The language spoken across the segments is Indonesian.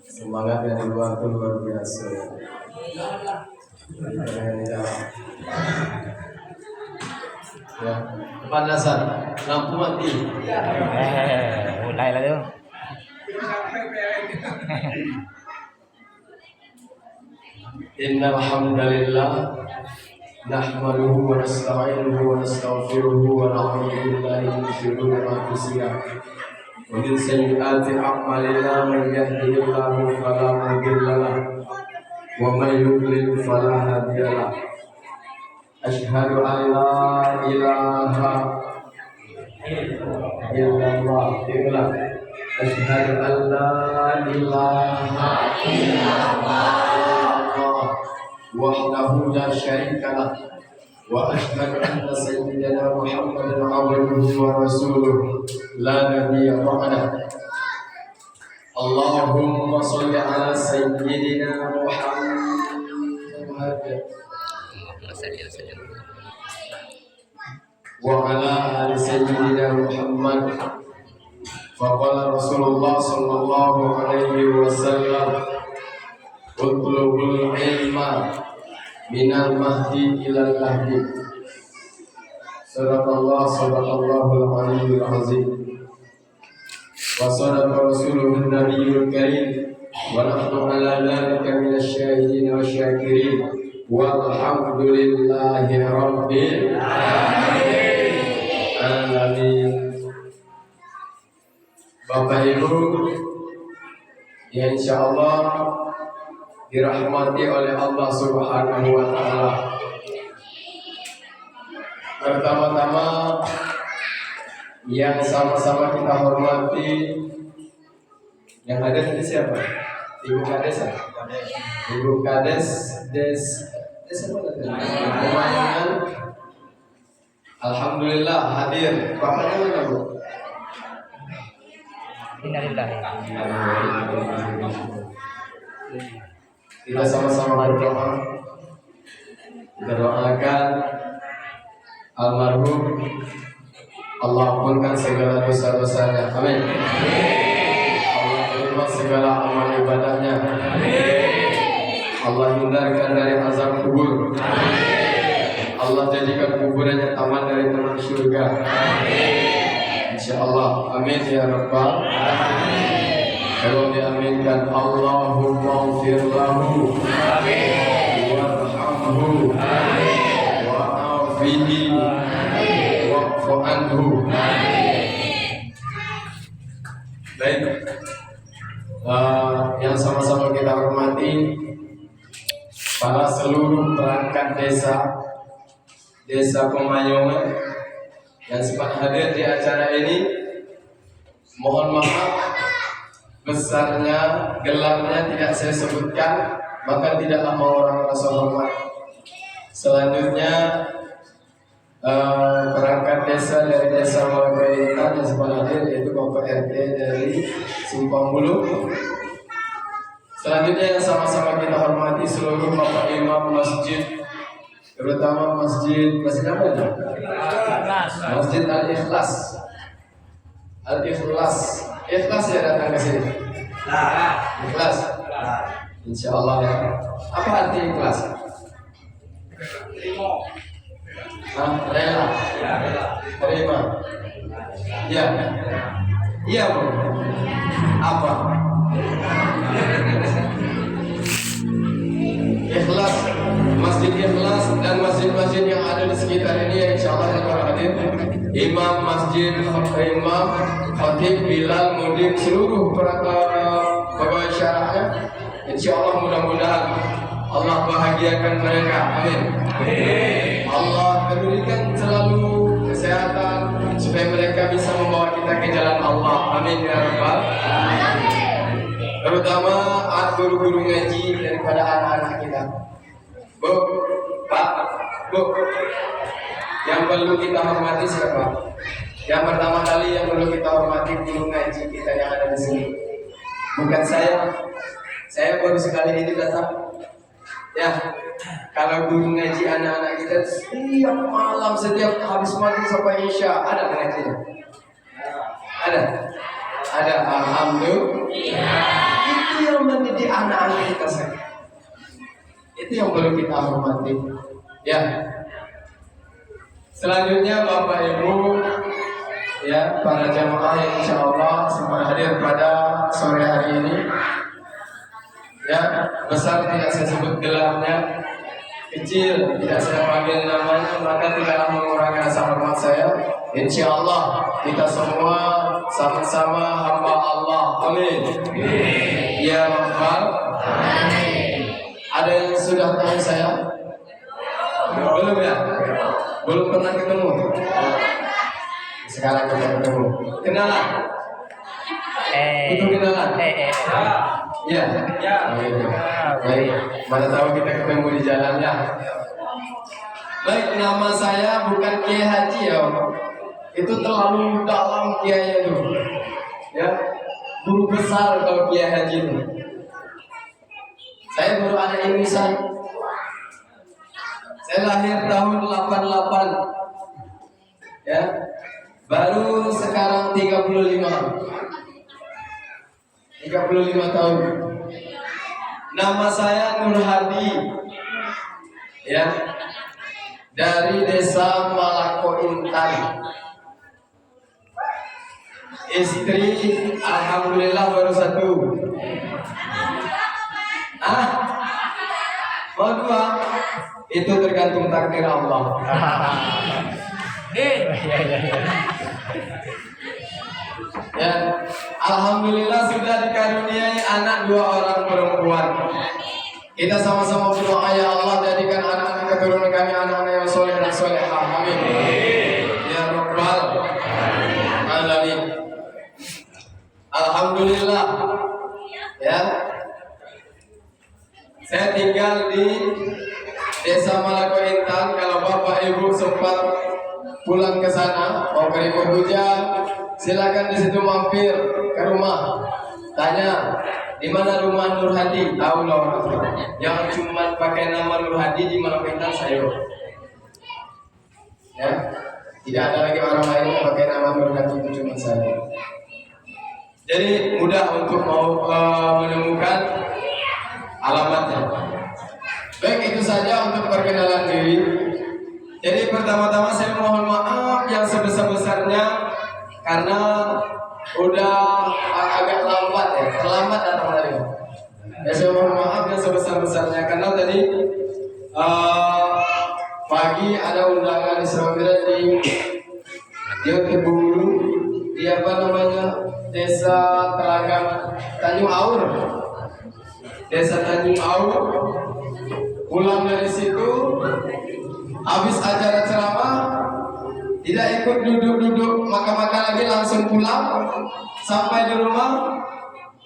Semangat yang luar biasa. Ya, kepanasan, lampu mati. Mulai lah tu. Innal hamdalillah nahmaduhu wa nasta'inuhu wa nastaghfiruhu wa na'udzu billahi min shururi anfusina wa min sayyiati a'malina man yahdihillahu fala mudilla lahu wa man yudlil fala hadiya lahu. Asyhadu an la ilaha illallah. Asyhadu an la ilaha illallah wahdahu la syarika lah wa asyhadu anna sayyidana Muhammadan abduhu wa rasuluh la nabiyya ba'dah. Allahumma shalli ala sayyidina Muhammad wa ala ali sayyidina Muhammad. Faqala Rasulullah sallallahu alaihi wasallam, utlubul ilma minal mahdi ilal lahdi. Sadaqallahul aliyyul azim. Wa sadaqa rasuluhun nabiyyul karim. Wa nahnu ala dhalika minasy syahidin wa syakirin. Walhamdulillahi rabbil alamin. Bapak Ibu yang insyaallah dirahmati oleh Allah Subhanahu wa taala. Pertama-tama yang sama-sama kita hormati, yang ada tadi siapa? Ibu Kades. Ibu Kades Lumayan. Alhamdulillah hadir. Bapaknya mana, Bu? Kita sama-sama berdoa. Kita doakan almarhum Allah ampunkan segala dosa-dosanya. Amin. Allah terima segala amal ibadahnya. Allah hindarkan dari azab kubur. Allah jadikan kuburannya taman dari taman surga. Insyaallah. Amin ya rabbal alamin. Kalau diaminkan, Allahumma ghfir lahu, warhamhu, wa'afihi, wa'fu anhu. Baik, yang sama-sama kita hormati para seluruh perangkat desa Pemayongan yang sempat hadir di acara ini. Mohon maaf besarnya, gelarnya tidak saya sebutkan, maka tidaklah mau orang rasa hormat. Selanjutnya perangkat desa dari desa Malagaintan yang sempat hadir, yaitu Bapak RT dari Simpang Bulu. Selanjutnya yang sama-sama kita hormati seluruh Bapak Imam Masjid, terutama Masjid apa itu? Masjid Al-Ikhlas. Ikhlas ya datang ke sini. Ikhlas. Insyaallah ya. Apa arti ikhlas? Rela. Terima. Ya. Iya, Bu. Apa? Ikhlas. Masjid Ikhlas dan masjid-masjid yang ada di sekitar ini yang insyaallah yang hadir. Imam masjid, imam, khatib, bilal, mudim, seluruh pegawai syariahnya, insyaallah mudah-mudahan Allah bahagiakan mereka. Amin. Allah berikan selalu kesehatan supaya mereka bisa membawa kita ke jalan Allah. Amin ya rabbal alamin. Terutama guru-guru ngaji daripada anak-anak kita. Bu, Pak, Bu, yang perlu kita hormati siapa? Yang pertama kali yang perlu kita hormati guru ngaji kita yang ada di sini. Bukan saya baru sekali ini datang. Ya, kalau guru ngaji anak-anak kita setiap malam, setiap habis maghrib sampai isya ada ngajinya. Ada. Alhamdulillah. anak-anak kita saja. Itu yang perlu kita hormati. Ya. Selanjutnya Bapak Ibu, ya, para jamaah yang insya Allah semua hadir pada sore hari ini. Ya, besar tidak saya sebut gelarnya, kecil tidak saya panggil namanya, maka tidaklah mengurangi rasa hormat saya. Insya Allah kita semua sama-sama hamba Allah. Amin. Ya Rabbal. Ada yang sudah tahu saya? Belum ya? Belum pernah ketemu. Sekarang kita ketemu. Kenalan. Itu kenalan. Ya. Baik. Mana tahu kita ketemu di jalannya. Baik, nama saya bukan Kiai Haji ya. Itu terlalu dalam Kiai itu. Ya. Guru besar kalau Kiai Haji itu. Saya baru anak ingusan. Saya lahir tahun 88. Ya. Baru sekarang 35 tahun. Nama saya Nur Hadi. Ya. Dari Desa Malako Intan. Istri alhamdulillah baru 1. Mau 2? Itu tergantung takdir Allah. Ya, alhamdulillah sudah dikaruniai anak 2 orang perempuan. Kita sama-sama berdoa, ya Allah, jadikan anak-anak keturunan kami anak-anak yang soleh dan solehah. Amin. Ya Rabbal alamin. Alhamdulillah. Ya. Saya tinggal di Desa Malako Intan. Kalau Bapak Ibu sempat pulang ke sana, mau ke Riko Hujan, silakan di situ mampir ke rumah. Tanya, di mana rumah Nur Hadi? Tahu lah orang tua. Yang cuma pakai nama Nur Hadi di Malako Intan saya. Ya, tidak ada lagi orang lain yang pakai nama Nur Hadi, itu cuma saya. Jadi mudah untuk mau menemukan alamatnya. Baik, itu saja untuk perkenalan diri. Jadi pertama-tama saya mohon maaf yang sebesar-besarnya karena udah agak lambat ya, terlambat datang tadi. Ya, saya mohon maaf yang sebesar-besarnya karena tadi pagi ada undangan di Tebulu di apa namanya Desa Telaga Tanjung Aur. Desa Tanjung Aur. Pulang dari situ, habis acara ceramah, tidak ikut duduk-duduk makan-makan lagi, langsung pulang. Sampai di rumah,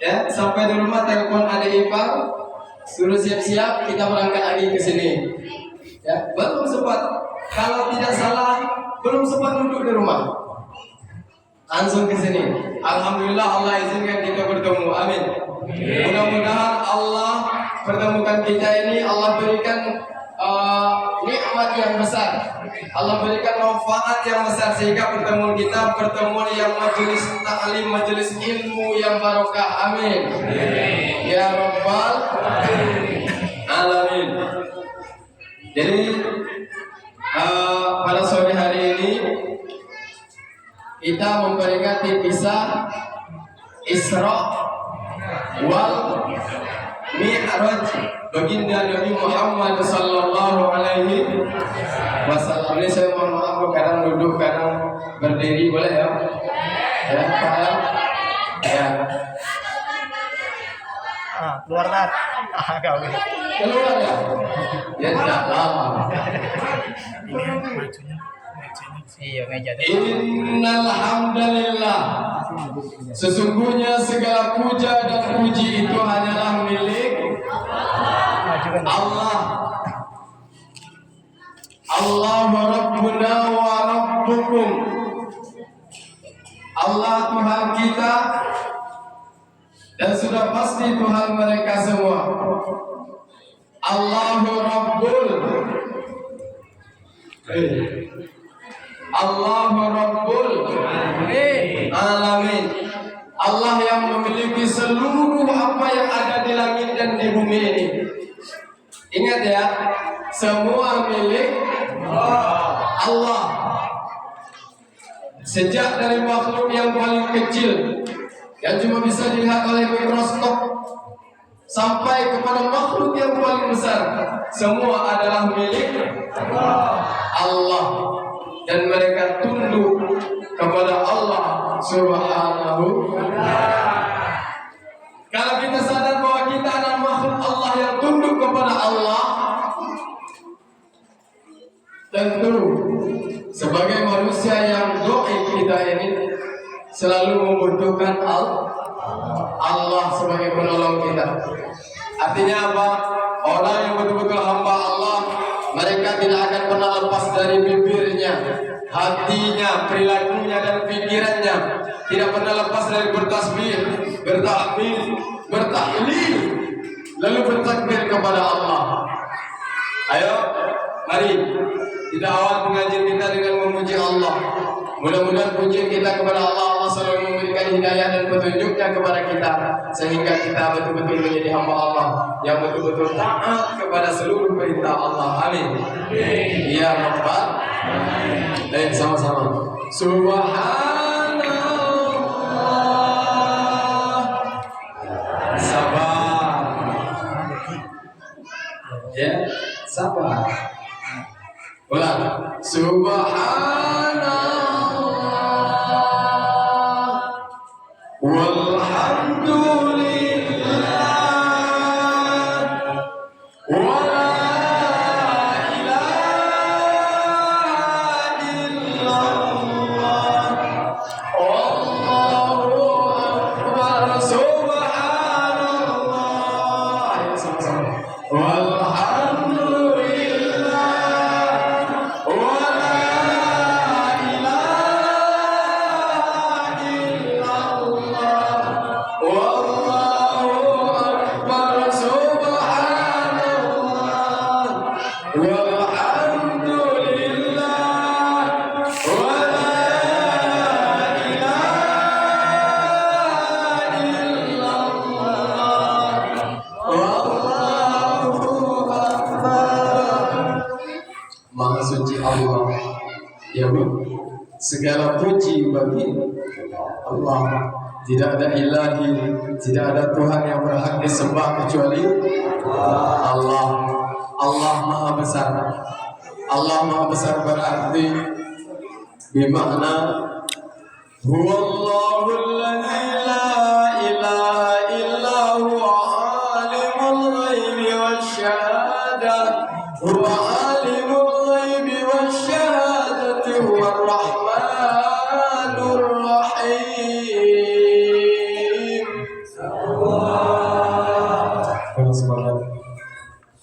ya, sampai di rumah telepon adik ipar, suruh siap-siap, kita berangkat lagi ke sini. Ya, belum sempat, kalau tidak salah, belum sempat duduk di rumah, langsung ke sini. Alhamdulillah Allah izinkan kita bertemu. Amin. Mudah-mudahan Allah pertemukan kita ini, Allah berikan nikmat yang besar, Allah berikan manfaat yang besar sehingga pertemuan kita pertemuan yang majelis taklim, majelis ilmu yang barokah. Amin. Ya Rabbal alamin. Jadi pada sore hari ini kita memperingati kisah Isra wal Mi'raj baginda Nabi Muhammad sallallahu alaihi wasallam. Ini saya mohon maaf kadang duduk, kadang berdiri, boleh ya? Ya, paham? Ya. Keluar tat. Kau ini. Keluar ya? Ya tidak lama. Iya, meja. Innal hamdalillah. Sesungguhnya segala puja dan puji itu hanyalah milik Allah. Allahu Rabbuna wa Rabbukum. Allah Tuhan kita dan sudah pasti Tuhan mereka semua. Allahu Rabbul Allahu Rabbul Alamin. Allah yang memiliki seluruh apa yang ada di langit dan di bumi ini. Ingat ya, semua milik Allah. Sejak dari makhluk yang paling kecil yang cuma bisa dilihat oleh mikroskop sampai kepada makhluk yang paling besar, semua adalah milik Allah dan mereka tunduk kepada Allah Subhanahu wa ta'ala. Kalau kita sadar bahwa kita adalah makhluk Allah yang tunduk kepada Allah, tentu sebagai manusia yang doa kita ini selalu membutuhkan Allah sebagai penolong kita. Artinya apa? Orang yang betul-betul hamba Allah, mereka tidak akan pernah lepas dari bibirnya, hatinya, perilakunya dan pikirannya. Tidak pernah lepas dari bertasbih, bertahmid, bertahlil, lalu bertakbir kepada Allah. Ayo, mari kita awal pengajian kita dengan memuji Allah. Mudah-mudahan pujian kita kepada Allah, Allah selalu memberikan hidayah dan petunjuknya kepada kita, sehingga kita betul-betul menjadi hamba Allah yang betul-betul taat kepada seluruh perintah Allah. Amin. Ya Rabbal Alamin. Sama-sama. Subhanallah. Sabar. Ya, sabar. Ulang. Subhanallah. Segala puji bagi Allah. Tidak ada ilahi, tidak ada Tuhan yang berhak disembah kecuali Allah. Allah Maha Besar. Allah Maha Besar berarti bermakna Huwallahu alladzi la ilaha illa huwa alimul ghaibi wasyahadah. Huwa alimul ghaibi wasyahadati huwar rahmanur rahim.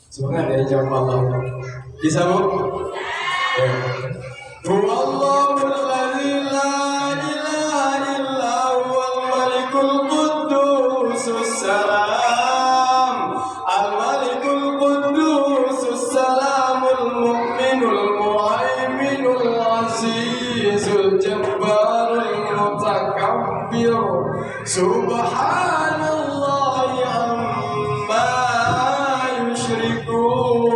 Semangat ya jawab Allah. Bisa Bu? Huwallahu alladzi la ilaha illa huwal malikul quddusus salam. Al-malikul quddusus salamul mu'minul muhaiminul azizul jabbarul mutakabbir. Subhanallahi amma yusyrikun.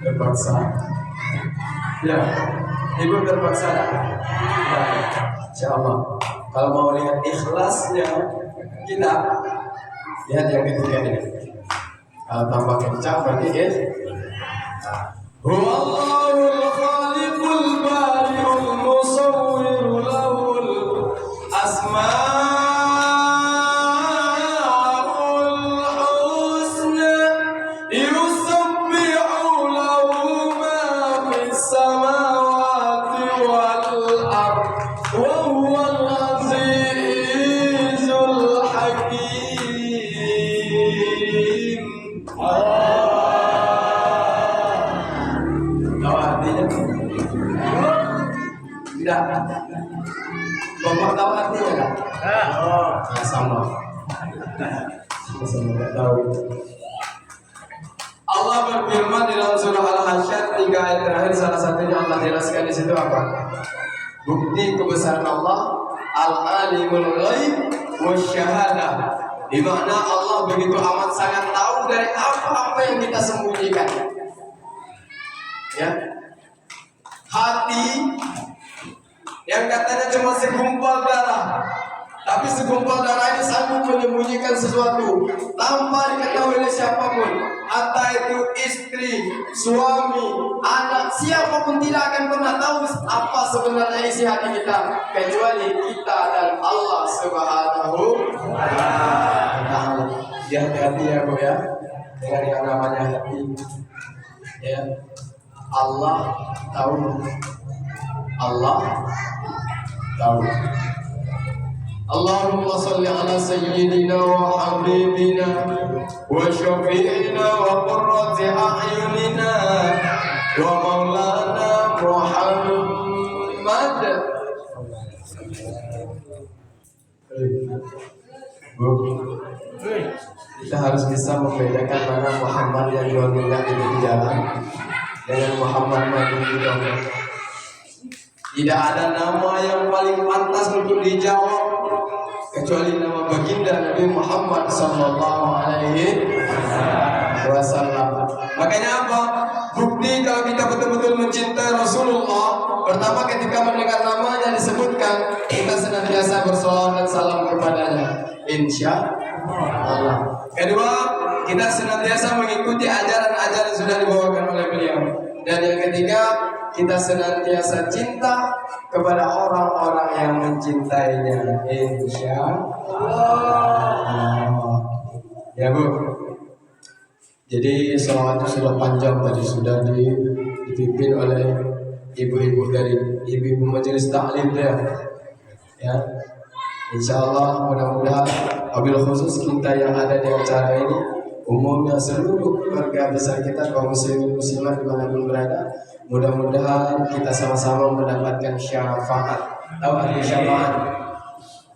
Terpaksa. Ya, Ibu terpaksa. Insyaallah. Kalau mau lihat ikhlasnya kita, lihat yang ketiga ini. Tambah kencang berarti ya. Huwallahul khaliqul bari'ul musawwir lahul asmaul husna yusabbihu lahu ma fis samawati wal ard wa huwal azizul hakim. Tahu artinya? Tidak. Bapak tahu artinya kan? Nah, sama. Sama nggak tahu. Allah berfirman di dalam surah Al-Hasyr 3 ayat terakhir, salah satunya Allah jelaskan di situ apa? Bukti kebesaran Allah Al-alimul ghaib wasyahadah. Di mana Allah begitu amat sangat tahu dari apa-apa yang kita sembunyikan. Ya. Hati yang katanya cuma segumpal darah, tapi segumpal darah ini sanggup menyembunyikan sesuatu tanpa diketahui oleh siapapun. Entah itu istri, suami, anak, siapapun tidak akan pernah tahu apa sebenarnya isi hati kita kecuali kita dan Allah Subhanahu wa Ta'ala. Ya, hati-hati ya Bu ya dengan yang namanya hati. Ya, Allah tahu. Allah tahu. Allahumma salli ala sayyidina wa habibina wa syafi'ina wa qurrati a'yunina wa maulana Muhammad. Kita harus bisa membedakan mana Muhammad yang jual minyak di jalan dengan Muhammad maju di dalam. Tidak ada nama yang paling pantas untuk dijawab kecuali nama baginda Nabi Muhammad sallallahu alaihi wasallam. Makanya apa? Bukti kalau kita betul-betul mencintai Rasulullah, pertama ketika mendengar namanya disebutkan, kita senantiasa bersolawat dan salam kepadanya. Insya Allah. Kedua, kita senantiasa mengikuti ajaran-ajaran yang sudah dibawakan oleh beliau. Dan yang ketiga, kita senantiasa cinta kepada orang-orang yang mencintainya. Insya Allah. Ya Bu. Jadi selawat itu sudah panjang tadi, sudah dipimpin oleh ibu-ibu dari ibu-ibu majelis taklim ya. Ya. Insya Allah mudah-mudahan wabil khusus kita yang ada di acara ini, umumnya seluruh keluarga besar kita kaum muslimin muslimat dimanapun berada, mudah-mudahan kita sama-sama mendapatkan syafaat. Tahu arti syafaat?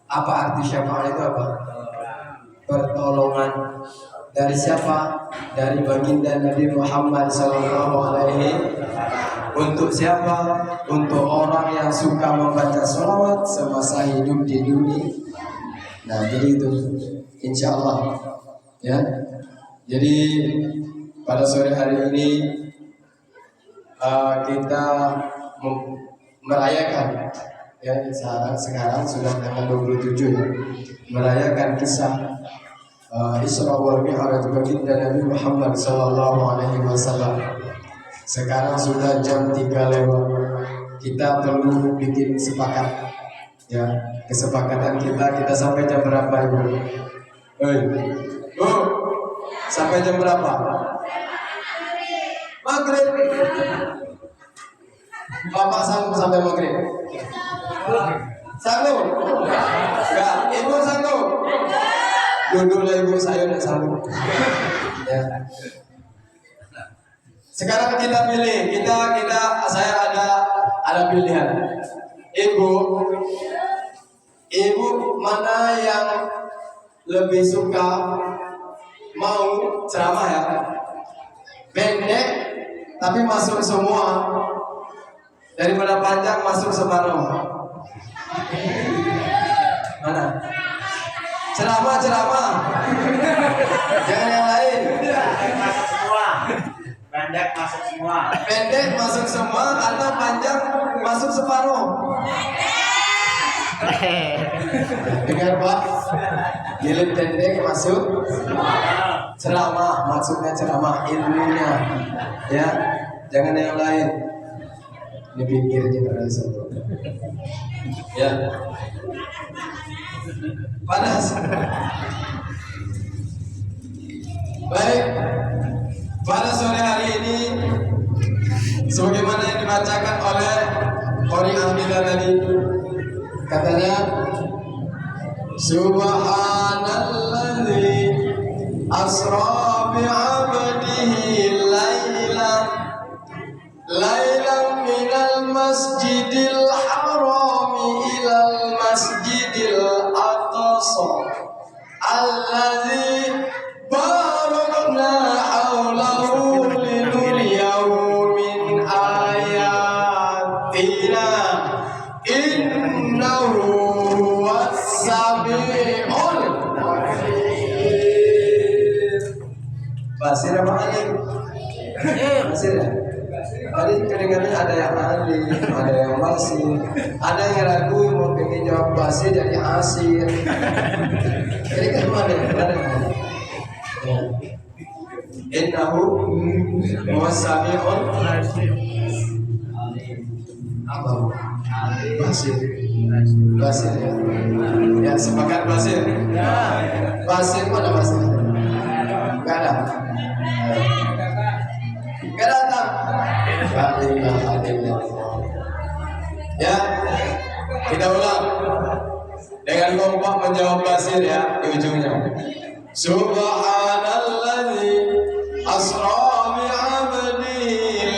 Apa arti syafaat itu apa? Pertolongan. Dari siapa? Dari baginda Nabi Muhammad SAW. Untuk siapa? Untuk orang yang suka membaca sholawat semasa hidup di dunia. Nah, jadi itu, insya Allah, ya. Jadi pada sore hari ini kita merayakan, ya, sekarang sudah tanggal 27, ya, merayakan kisah Isra wal Mi'raj baginda Nabi Muhammad SAW. Sekarang sudah jam 3 lewat. Kita perlu bikin sepakat, ya, kesepakatan kita sampai jam berapa Ibu? Sampai jam berapa? Maghrib. Bapak sanggup sampai maghrib? Sanggup? Enggak, Ibu sanggup? Duduklah Ibu, saya udah sanggup. Ya. Sekarang kita pilih, saya ada pilihan. Ibu mana yang lebih suka mau ceramah ya? Pendek tapi masuk semua, daripada panjang masuk separuh. Mana? Ceramah. Jangan yang lain. Semua. Pendek masuk semua. Pendek masuk semua atau panjang masuk separuh? Dengar Pak, jilid pendek masuk ceramah, maksudnya ceramah ilmunya, ya, jangan yang lain. Ini pikirnya pada satu, ya, panas. Baik, pada sore hari ini, sebagaimana yang dibacakan oleh Qori Ahmila tadi, katanya, Subhanalladzi asra bi'abdihi laylan minal masjidil harami ilal masjidil aqsa alladzi barakna hawlahu linuriyahu min ayatina innahu Basir apa alim? Basir ya? Tadi kedengarannya ada yang alim, ada yang basir, ada yang ragu mau pengen jawab basir jadi asir. Jadi kan mana? Ya. Innahu muwasami'un apa? Basir. Basir ya. Ya sepakat basir. Basir mana basir? Gak ada. Gak datang. Ya, kita ulang dengan kompak menjawab basir ya di ujungnya. Subhanalladzi asra bi'abdihi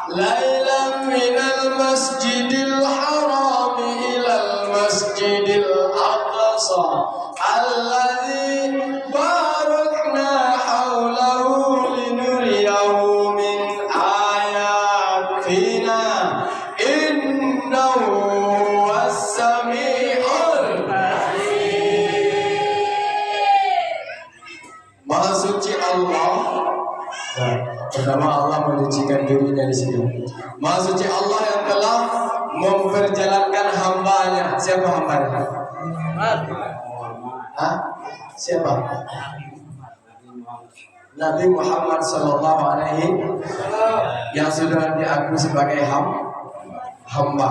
lailan minal masjidil haram ilal masjidil aqsa alladzi barakna haulahu linuriyahu min ayatina innahu was-sami'ul Maha suci Allah. Nah, pertama Allah menyucikan dirinya di situ. Maha suci Allah yang telah memperjalankan hambanya. Siapa hambanya? Hah? Siapa? Nabi Muhammad Sallallahu Alaihi yang sudah diakui sebagai hamba.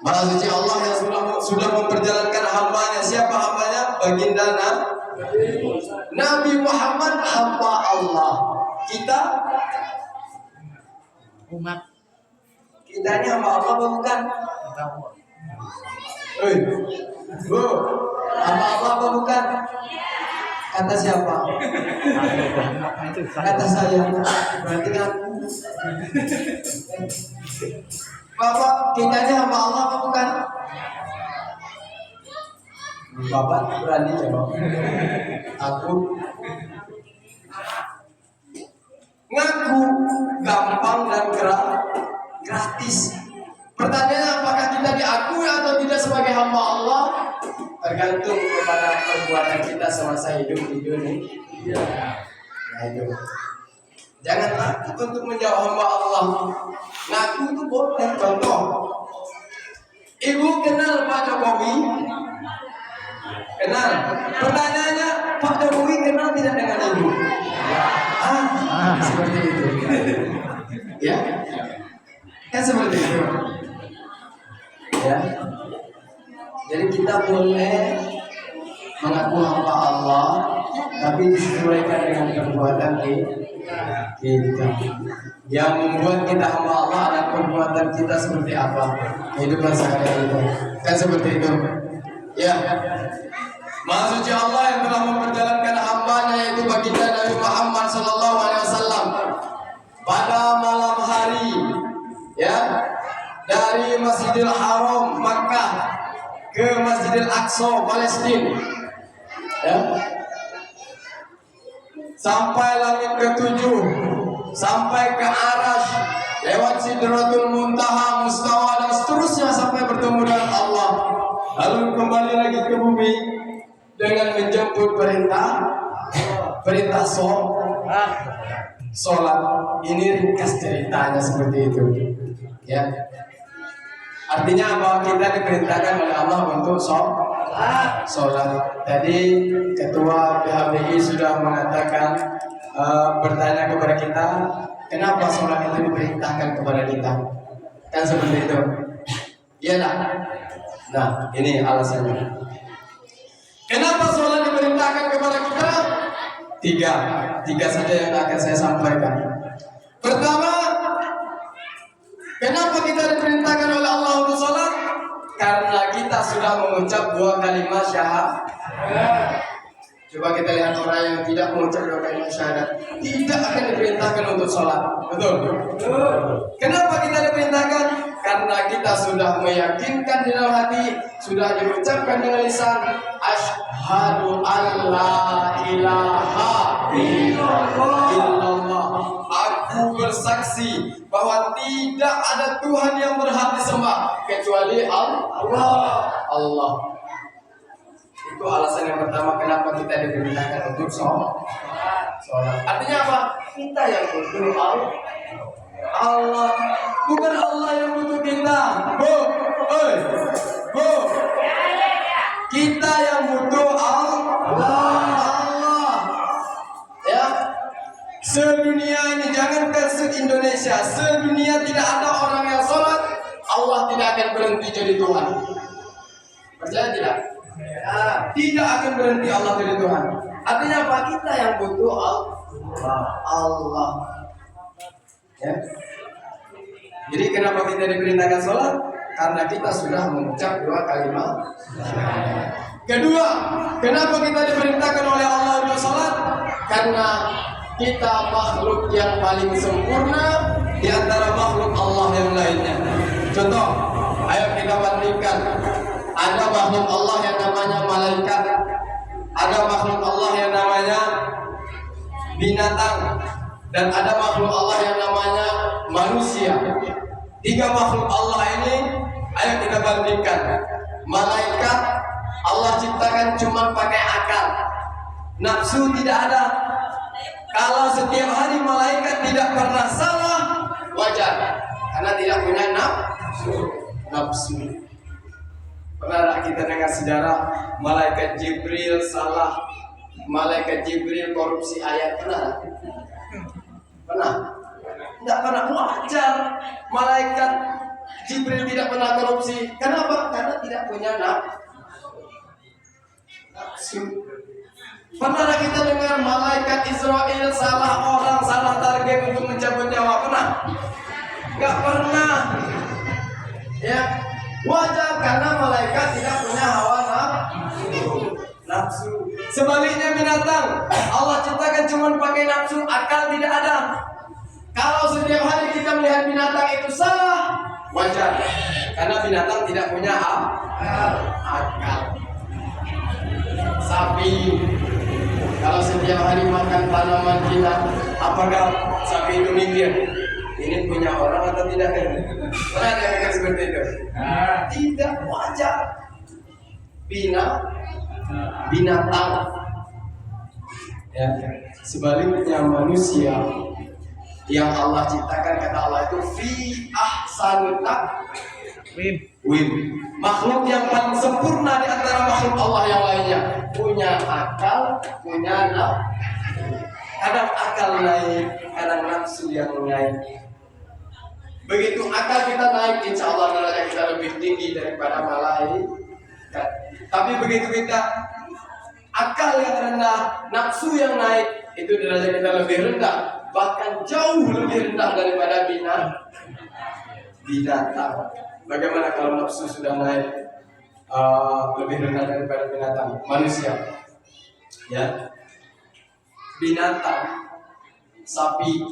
Maha suci Allah yang sudah memperjalankan hambanya. Siapa hambanya? Baginda Nabi Muhammad hamba Allah. Kita umat. Kita ini hamba Allah bukan? Bu, hamba Allah apa bukan? Kata siapa? Kata saya. Berarti kan? Bapak, kita ini hamba Allah apa bukan? Bapak berani jawab. Aku ngaku gampang dan gratis. Pertanyaannya apakah kita diakui atau tidak sebagai hamba Allah? Tergantung kepada perbuatan kita semasa hidup di dunia. Jangan takut untuk menjawab hamba Allah. Ngaku itu boleh. Contoh, ibu kenal Pak Jokowi? Kenal. Pertanyaannya, Pak Jokowi kenal tidak dengan ibu? Seperti itu. Ya, kan seperti itu. Ya. Jadi kita boleh mengaku hamba Allah, tapi disesuaikan dengan perbuatan kita. Yang membuat kita hamba Allah adalah perbuatan kita seperti apa, kehidupan sehari-hari itu. Kan seperti itu. Ya. Maha suci Allah yang telah memperjalankan hambanya yaitu baginda Nabi Muhammad Sallallahu Alaihi Wasallam pada malam hari, ya, dari Masjidil Haram Makkah ke Masjidil Aqsa Palestina, ya, sampai langit ke-7, sampai ke Arash, lewat Sidratul Muntaha, Mustawa dan seterusnya sampai bertemu dengan Allah, lalu kembali lagi ke bumi dengan menjemput perintah sholat. Ini ringkas ceritanya seperti itu, ya. Artinya bahwa kita diperintahkan oleh Allah untuk sholat. Tadi ketua PHBI sudah mengatakan, bertanya kepada kita, kenapa sholat itu diperintahkan kepada kita? Kan seperti itu. Iya tak? Nah, ini alasannya. Kenapa sholat diperintahkan kepada kita? Tiga saja yang akan saya sampaikan. Pertama, kenapa kita diperintahkan oleh Allah untuk sholat? Karena kita sudah mengucap 2 kalimat syahadat. Coba kita lihat orang yang tidak mengucap 2 kalimat syahadat, tidak akan diperintahkan untuk sholat. Betul? Kenapa kita diperintahkan? Karena kita sudah meyakinkan di dalam hati, sudah diucapkan dengan lisan, asyhadu alla ilaha illallah. Aku bersaksi bahwa tidak ada Tuhan yang berhak disembah kecuali Allah. Itu alasan yang pertama kenapa kita diperintahkan untuk sholat. Artinya apa? Kita yang butuh Allah, bukan Allah yang butuh kita. Kita yang butuh Allah. Ya, sedunia ini, jangankan se-Indonesia, sedunia tidak ada orang yang sholat, Allah tidak akan berhenti jadi Tuhan. Percaya tidak? Ya, tidak akan berhenti Allah jadi Tuhan. Artinya apa? Kita yang butuh Allah. Ya. Jadi kenapa kita diperintahkan sholat? Karena kita sudah mengucap 2 kalimat. Kedua, kenapa kita diperintahkan oleh Allah untuk sholat? Karena kita makhluk yang paling sempurna di antara makhluk Allah yang lainnya. Contoh, ayo kita bandingkan. Ada makhluk Allah yang namanya malaikat, ada makhluk Allah yang namanya binatang, dan ada makhluk Allah yang namanya manusia. 3 makhluk Allah ini, ayo kita bandingkan. Malaikat Allah ciptakan cuma pakai akal, nafsu tidak ada. Kalau setiap hari malaikat tidak pernah salah, wajar, karena tidak punya nafsu. Pernah kita dengar sejarah malaikat Jibril salah, malaikat Jibril korupsi ayat? Pernah? Tidak pernah. Wajar, malaikat Jibril tidak pernah korupsi. Kenapa? Karena tidak punya nafsu. Pernah kita dengar malaikat Israel salah orang, salah target untuk mencabut nyawa? Pernah? Nggak pernah. Ya, wajar karena malaikat tidak punya hawa nafsu. Sebaliknya binatang, Allah ciptakan cuma pakai nafsu, akal tidak ada. Kalau setiap hari kita melihat binatang itu salah, wajar, karena binatang tidak punya akal. Sapi, kalau setiap hari makan tanaman kita, apakah sapi itu mikir ini punya orang atau tidak? Pernah ada yang seperti itu? Tidak, wajar. Binatang. Ya. Sebaliknya manusia yang Allah ciptakan, kata Allah itu fi ahsani taqwim. Makhluk yang paling sempurna di antara makhluk Allah yang lainnya, punya akal, punya nafsu. Kadang akal naik, kadang nafsu yang naik. Begitu akal kita naik, insya Allah derajat kita lebih tinggi daripada malaikat. Tapi begitu kita akal yang rendah, nafsu yang naik, itu derajat kita lebih rendah, bahkan jauh lebih rendah daripada binatang. Bagaimana kalau nafsu sudah naik lebih rendah daripada binatang? Manusia, ya, binatang, sapi,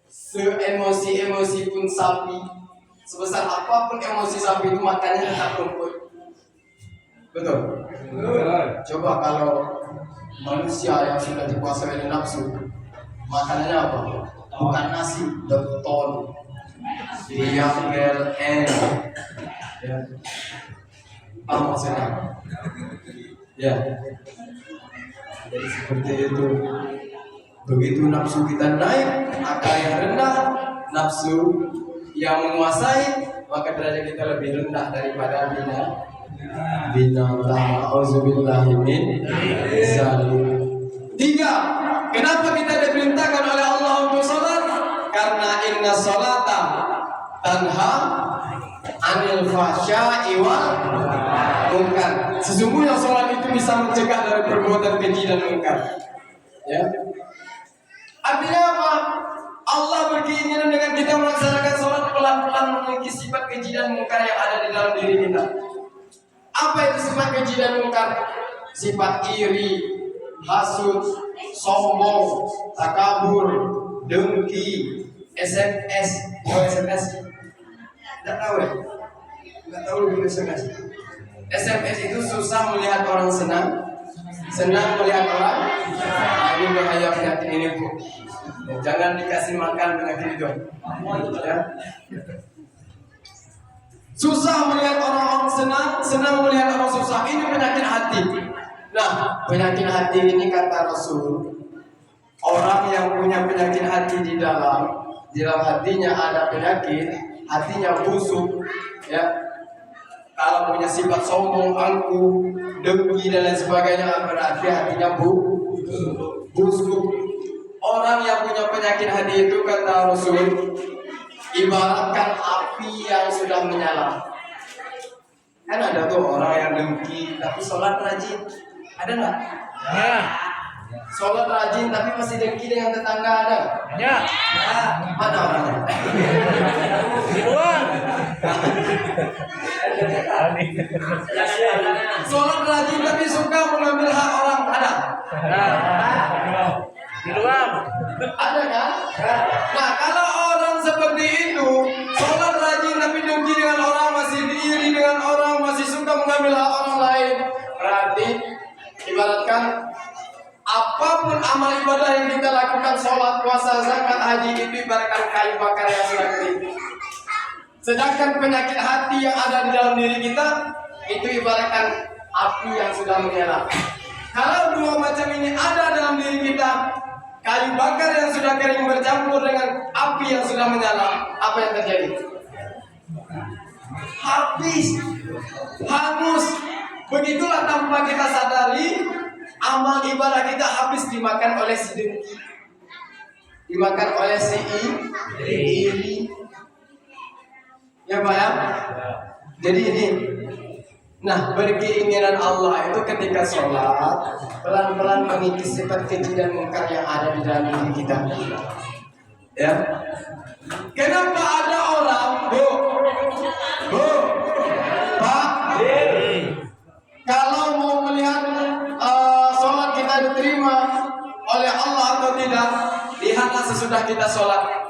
se-emosi pun sapi, sebesar apapun emosi sapi itu makannya tetap rumput. Betul? Coba kalau manusia yang sudah dikuasai oleh nafsu, makanannya apa? Bukan nasi, beton, diambil, ya. Apa maksudnya? Ya. Jadi seperti itu. Begitu nafsu kita naik, akal yang rendah, nafsu yang menguasai, maka derajat kita lebih rendah daripada binatang. Auzubillahi min zalim. 3. Kenapa kita diperintahkan oleh Allah untuk sholat? Karena inna sholata tanha anil fahsya'i wal munkar. Sesungguhnya sholat itu bisa mencegah dari perbuatan keji dan munkar. Ya. Artinya apa? Allah berkeinginan dengan kita melaksanakan sholat pelan-pelan memiliki sifat keji dan munkar yang ada di dalam diri kita. Apa itu sifat keji dan munkar? Sifat iri, hasud, sombong, takabur, dengki, SMS. SMS? Tidak tahu ya? Tidak tahu dulu SMS. SMS itu susah melihat orang senang, senang melihat orang. Ini bahaya penyakit ini, Bu. Jangan dikasih makan penyakit itu. Ya. Susah melihat orang-orang senang melihat orang susah. Ini penyakit hati. Nah, penyakit hati ini kata Rasul, orang yang punya penyakit hati di dalam hatinya ada penyakit, hatinya busuk, ya. Kalau punya sifat sombong, angkuh, dengki dan lain sebagainya, berarti hatinya busuk. Orang yang punya penyakit hati itu kata Rasul, ibaratkan api yang sudah menyala. Kan ada tuh orang yang dengki tapi sholat rajin, ada nggak? Ya. Sholat rajin tapi masih dengki dengan tetangga, ada? Ya. Mana orangnya? Di luar. Sholat rajin tapi suka mengambil hak orang, ada? Di luar. Ada kan? Nah, kalau orang seperti itu, sholat rajin tapi dengki dengan orang, masih iri dengan orang, masih suka mengambil hak orang lain, berarti ibaratkan apapun amal ibadah yang kita lakukan, sholat, puasa, zakat, haji, itu ibaratkan kayu bakar yang sudah kering. Sedangkan penyakit hati yang ada di dalam diri kita, itu ibaratkan api yang sudah menyala. Kalau dua macam ini ada dalam diri kita, kayu bakar yang sudah kering bercampur dengan api yang sudah menyala, apa yang terjadi? Habis, hangus. Begitulah tanpa kita sadari, amal ibadah kita habis dimakan oleh si dengki, dimakan oleh si iri. Ya Pak ya? Jadi ini, nah berkeinginan Allah itu ketika sholat pelan-pelan mengikis sifat keji dan mungkar yang ada di dalam diri kita. Ya. Kenapa ada orang, Bu, Pak, kalau mau melihat sholat kita diterima oleh Allah atau tidak, lihatlah sesudah kita sholat.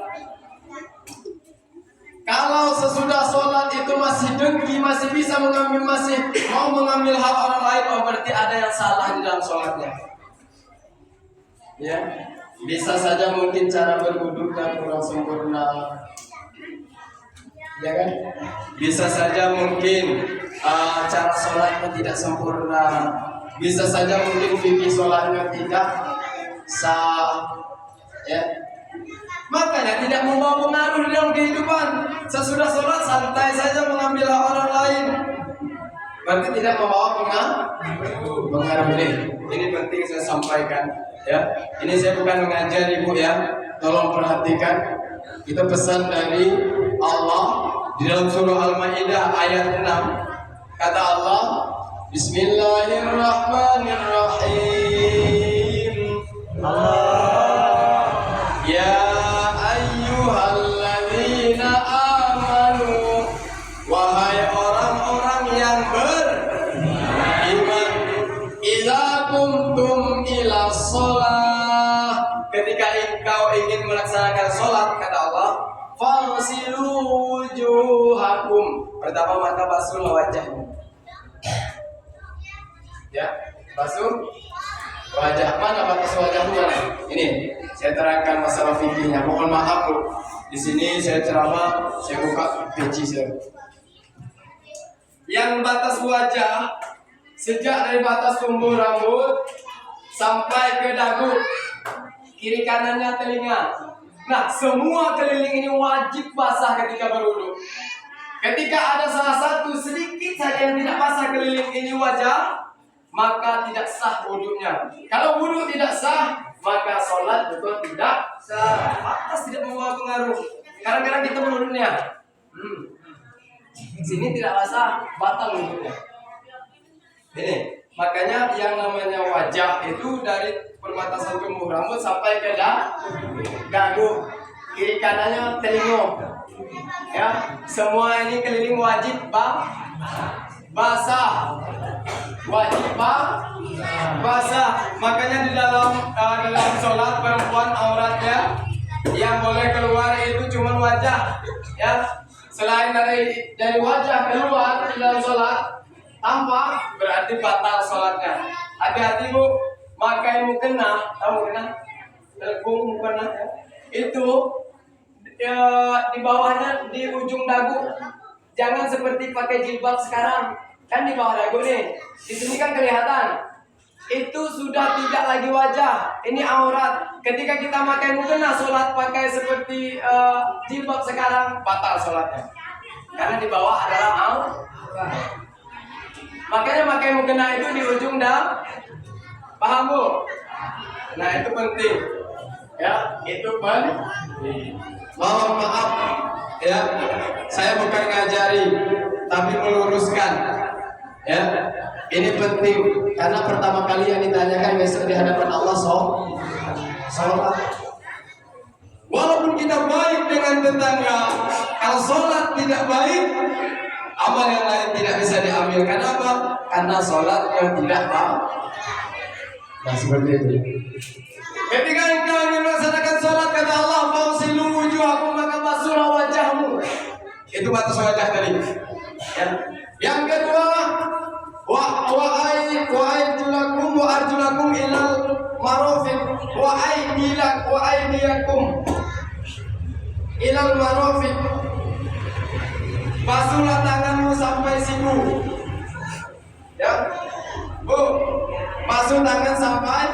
Kalau sesudah sholat itu masih dengki, masih bisa mengambil, masih mau mengambil hak orang lain, oh berarti ada yang salah di dalam sholatnya. Ya, bisa saja mungkin cara berwuduknya kurang sempurna, ya kan? Bisa saja mungkin cara sholatnya tidak sempurna, bisa saja mungkin fikih sholatnya tidak sah, ya. Makanya tidak membawa pengaruh dalam kehidupan. Sesudah sholat santai saja mengambil hak orang lain, berarti tidak membawa pengaruh. Ini penting saya sampaikan, ya. Ini saya bukan mengajar Ibu, ya. Tolong perhatikan. Itu pesan dari Allah di dalam surah Al-Maidah ayat 6. Kata Allah, Bismillahirrahmanirrahim. Ya ayyuhalladzina amanu, wahai orang-orang yang beriman, idza qumtum ila shalah, ketika engkau ingin melaksanakan sholat, kata Allah, fagsilu wujuhakum, pertama maka basuhlah wajahmu. Ya, basuh wajah. Mana batas wajahmu mana? Ini saya terangkan masalah fikihnya. Mohon maaf Bu, di sini saya ceramah, saya buka peci saya. Yang batas wajah sejak dari batas tumbuh rambut sampai ke dagu, kiri kanannya telinga. Nah, semua keliling ini wajib basah ketika berwudu. Ketika ada salah satu sedikit saja yang tidak basah keliling ini wajah, maka tidak sah wudunya. Kalau wudu tidak sah, maka sholat betul tidak sah. Atas tidak membawa pengaruh. Kadang-kadang kita menurunnya, sini tidak basah, batal wudunya. Ini, makanya yang namanya wajah itu dari perbatasan tumbuh rambut sampai ke dagu, kiri kanannya telinga. Ya, semua ini keliling wajib basah. Wajib basah. Makanya di dalam sholat perempuan auratnya yang boleh keluar itu cuma wajah, ya. Selain dari wajah keluar di dalam sholat tampak, berarti batal sholatnya. Hati-hati Bu, pakai mukena, tahu mukena? Telekung mukena, ya. Itu di bawahnya di ujung dagu. Jangan seperti pakai jilbab sekarang. Kan di bawah dagu nih. Di sini kan kelihatan. Itu sudah tidak lagi wajah. Ini aurat. Ketika kita pakai mukena sholat pakai seperti jilbab sekarang, batal sholatnya. Karena di bawah adalah aurat. Makanya pakai mukena itu di ujung dan paham bu? Nah itu penting. Ya, itu penting. Mohon maaf ya, saya bukan ngajari tapi meluruskan ya. Ini penting karena pertama kali yang ditanyakan besok di hadapan Allah sholat. Walaupun kita baik dengan tetangga, kalau sholat tidak baik, amal yang lain tidak bisa diambil. Kenapa? Karena sholat yang tidak baik. Nah seperti itu. Ketika engkau ingin melaksanakan sholat, kata Allah, "Fawsilu wujuhakum," maka basuhlah wajahmu. Itu batas wajah tadi. Ya. Yang kedua, wa'aidulakum wa arjulakum ilal marafiq wa aydiyakum ilal marafiq. Basuhlah tanganmu sampai siku. Ya. Bu, basuh tangan sampai.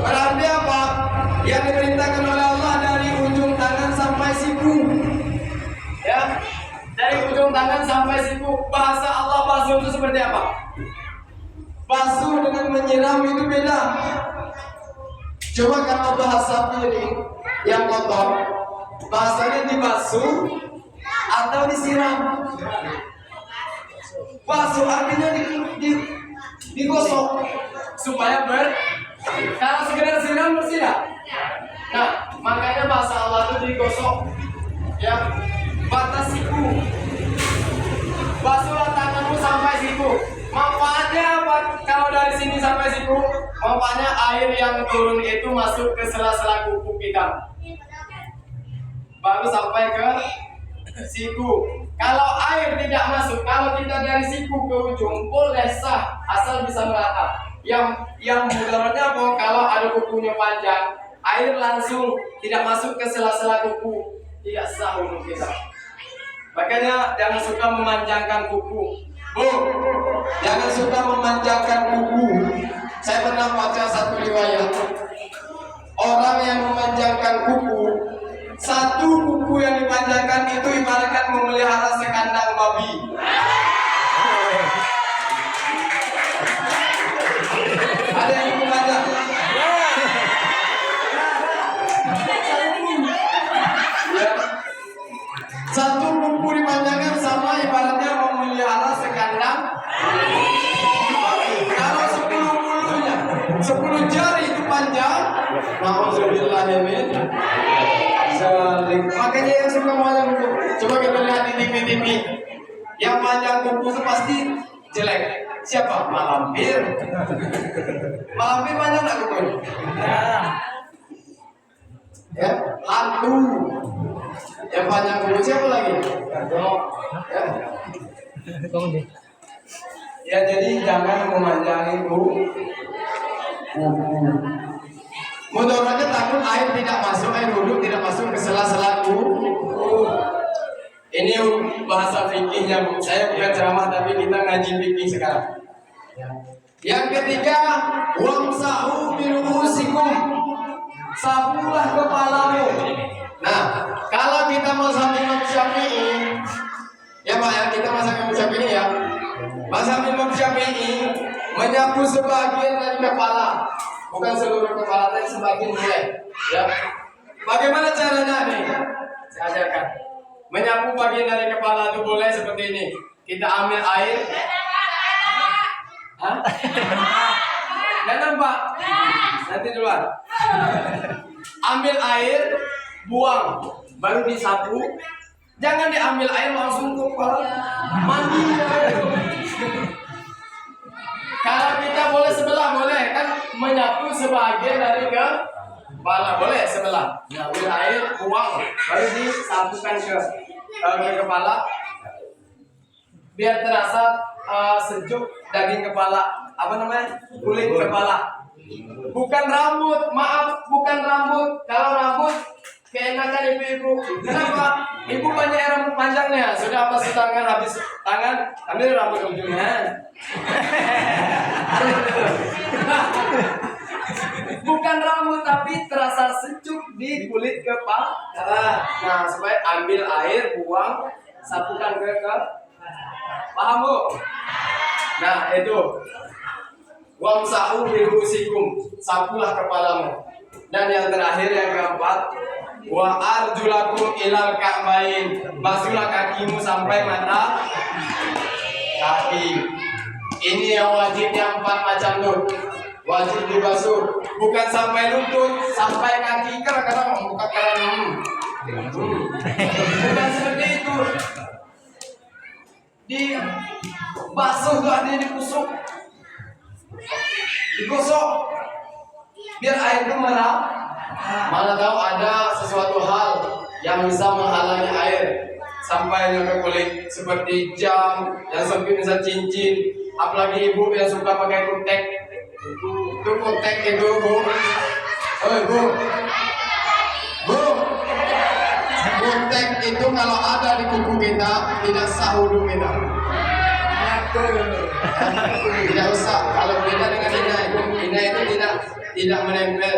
Berarti apa? Yang diperintahkan oleh Allah dari ujung tangan sampai siku. Ya. Dari ujung tangan sampai siku. Bahasa Allah basuh itu seperti apa? Basuh dengan menyiram itu beda. Coba kalau bahasa piring yang kotor, bahasanya dibasuh atau disiram. Basuh artinya digosok supaya kalau sekedar siram bersih ya? Nah, makanya bahasa Allah itu digosok. Ya, batas siku. Basuhlah tanganmu sampai siku. Manfaatnya apa? Kalau dari sini sampai siku, manfaatnya air yang turun itu masuk ke sela-sela kuku kita. Baru sampai ke siku. Kalau air tidak masuk, kalau kita dari siku ke ujung boleh sah asal bisa merata. Yang mudaratnya apa? Kalau ada kukunya panjang, air langsung tidak masuk ke sela-sela kuku, tidak sah untuk kita. Makanya jangan suka memanjangkan kuku. Bu, jangan suka memanjangkan kuku. Saya pernah baca satu riwayat. Orang yang memanjangkan kuku, satu kuku yang dipanjangkan itu ibaratkan memelihara sekandang babi. Ada yang memanjang? Satu kuku dipanjangkan sama ibaratnya memelihara sekandang. Kalau 10 bulunya, 10 jari itu panjang, nauzubillahimin. Makanya yang suka panjang kuku, coba kita lihat di TV, yang panjang kuku itu pasti jelek. Siapa? Malampir. Malampir panjang nggak kukunya? Ya, hantu. Yang panjang kuku siapa lagi? Ya. Ya, jadi jangan memanjangi kuku. Mudaratnya takut air tidak masuk, air wudhu tidak masuk ke sela-sela kuku. Ini bahasa fikihnya, Bu. Saya bukan ceramah tapi kita ngaji fikih sekarang. Yang ketiga, wamsahu bi ru'usikum. Sapulah kepalamu. Nah, kalau kita mazhab Imam Syafi'i, ya Pak ya, kita mazhab Imam Syafi'i ya. Mazhab Imam Syafi'i menyapu sebagian dari kepala, bukan seluruh kepala, tapi sebagian boleh. Ya. Bagaimana caranya nih? Saya ajarkan. Menyapu bagian dari kepala itu boleh seperti ini. Kita ambil air. Hah? Nggak nampak? Nanti duluan. Ambil air, buang, baru disapu. Jangan diambil air langsung ke kepala. Mandi. Kalau kita boleh sebelah, boleh kan menyapu sebagian dari kepala, boleh sebelah. Ambil air, buang, baru disapukan ke kepala. Biar terasa sejuk daging kepala, apa namanya? Kulit kepala. Bukan rambut, maaf, bukan rambut. Kalau rambut keenakan ibu-ibu. Kenapa? Ibu banyak rambut panjangnya, sudah pas tangan habis tangan, ambil rambut ujungnya. Bukan rambut tapi terasa sejuk di kulit kepala. Nah, supaya ambil air, buang, sapukan ke paham Bu? Nah, itu. Wamsahu bi ru'usikum, sapulah kepalamu. Dan yang terakhir yang keempat, wa arjulakum ilal ka'bain, basuhlah kakimu sampai mata kaki. Ini yang wajibnya 4 macam tuh. Wajib dibasuh, bukan sampai lutut, sampai kaki. Kadang-kadang buka kanan. Bukan seperti itu. Dibasuh tuh artinya dikusuk, digosok, biar air itu merah. Mana tahu ada sesuatu hal yang bisa menghalangi air sampai ke kulit, seperti jam yang sempit, misal cincin. Apalagi ibu yang suka pakai kutek. Itu kutek itu Bu. Oh Bu. Kutek itu kalau ada di kuku kita tidak sah wudu kita. Tidak usah. Kalau beda dengan ina itu tidak menempel.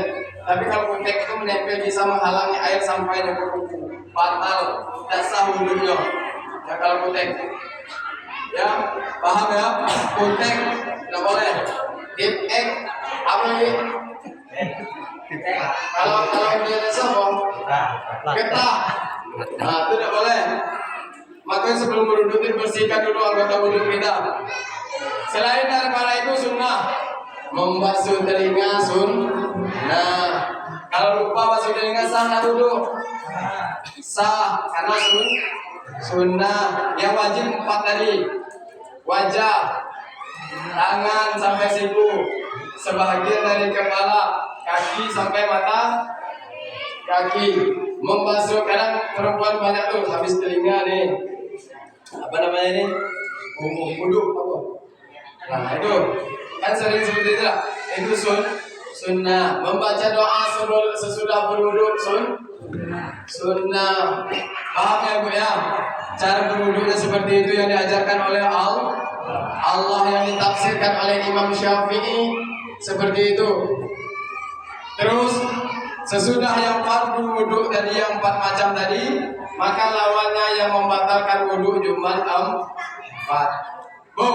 Tapi kalau kutek itu menempel bisa menghalangi air sampai ke kuku. Batal, tidak sah wudunya. Ya kalau kutek. Ya, paham ya? Kutek tidak boleh. Titek apa lagi? Kalau Indonesia getah. Nah, itu tidak boleh. Makanya sebelum berwudu bersihkan dulu anggota wudu kita. Selain daripada itu sunnah, membasuh telinga sunnah. Kalau lupa basuh telinga sah tak wudu? Sah, karena sunnah. Yang wajib 4 tadi. Wajah, tangan sampai siku, sebahagian dari kepala, kaki sampai mata kaki. Membasuh, kadang perempuan banyak tuh habis telinga nih, apa namanya ini, wuduk apa? Nah itu kan sering seperti itu lah. Itu sunnah. Membaca doa sesudah berwuduk sunnah. Paham ya Bu ya? Cara berwuduknya seperti itu yang diajarkan oleh Allah, yang ditafsirkan oleh Imam Syafi'i seperti itu. Terus sesudah yang fardu wudhu tadi yang 4 macam tadi, maka lawannya yang membatalkan wudhu cuma 4. Bu,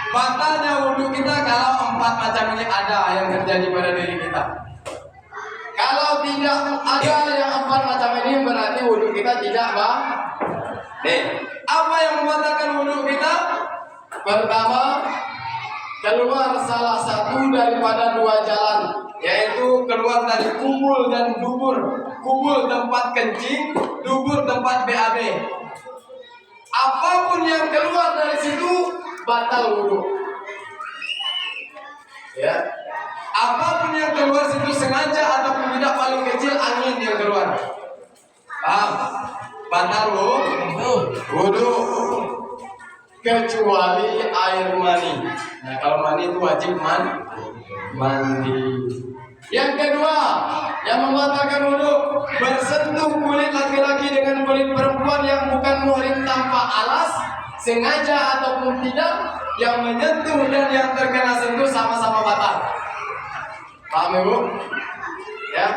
batalnya wudhu kita kalau 4 macam ini ada yang terjadi pada diri kita. Kalau tidak ada yang 4 macam ini, berarti wudhu kita tidak apa yang membatalkan wudhu kita? Pertama, keluar salah satu daripada 2 jalan, yaitu keluar dari kubul dan dubur. Kubul tempat kencing, dubur tempat BAB. Apapun yang keluar dari situ batal wudhu. Ya, apapun yang keluar situ sengaja ataupun tidak, paling kecil angin yang keluar, paham? Batal wudhu. Kecuali air mani. Nah, kalau mani itu wajib mandi. Yang kedua, yang membatalkan wudhu, bersentuh kulit laki-laki dengan kulit perempuan yang bukan muhrim tanpa alas, sengaja ataupun tidak, yang menyentuh dan yang terkena sentuh sama-sama batal. Paham Ibu? Ya.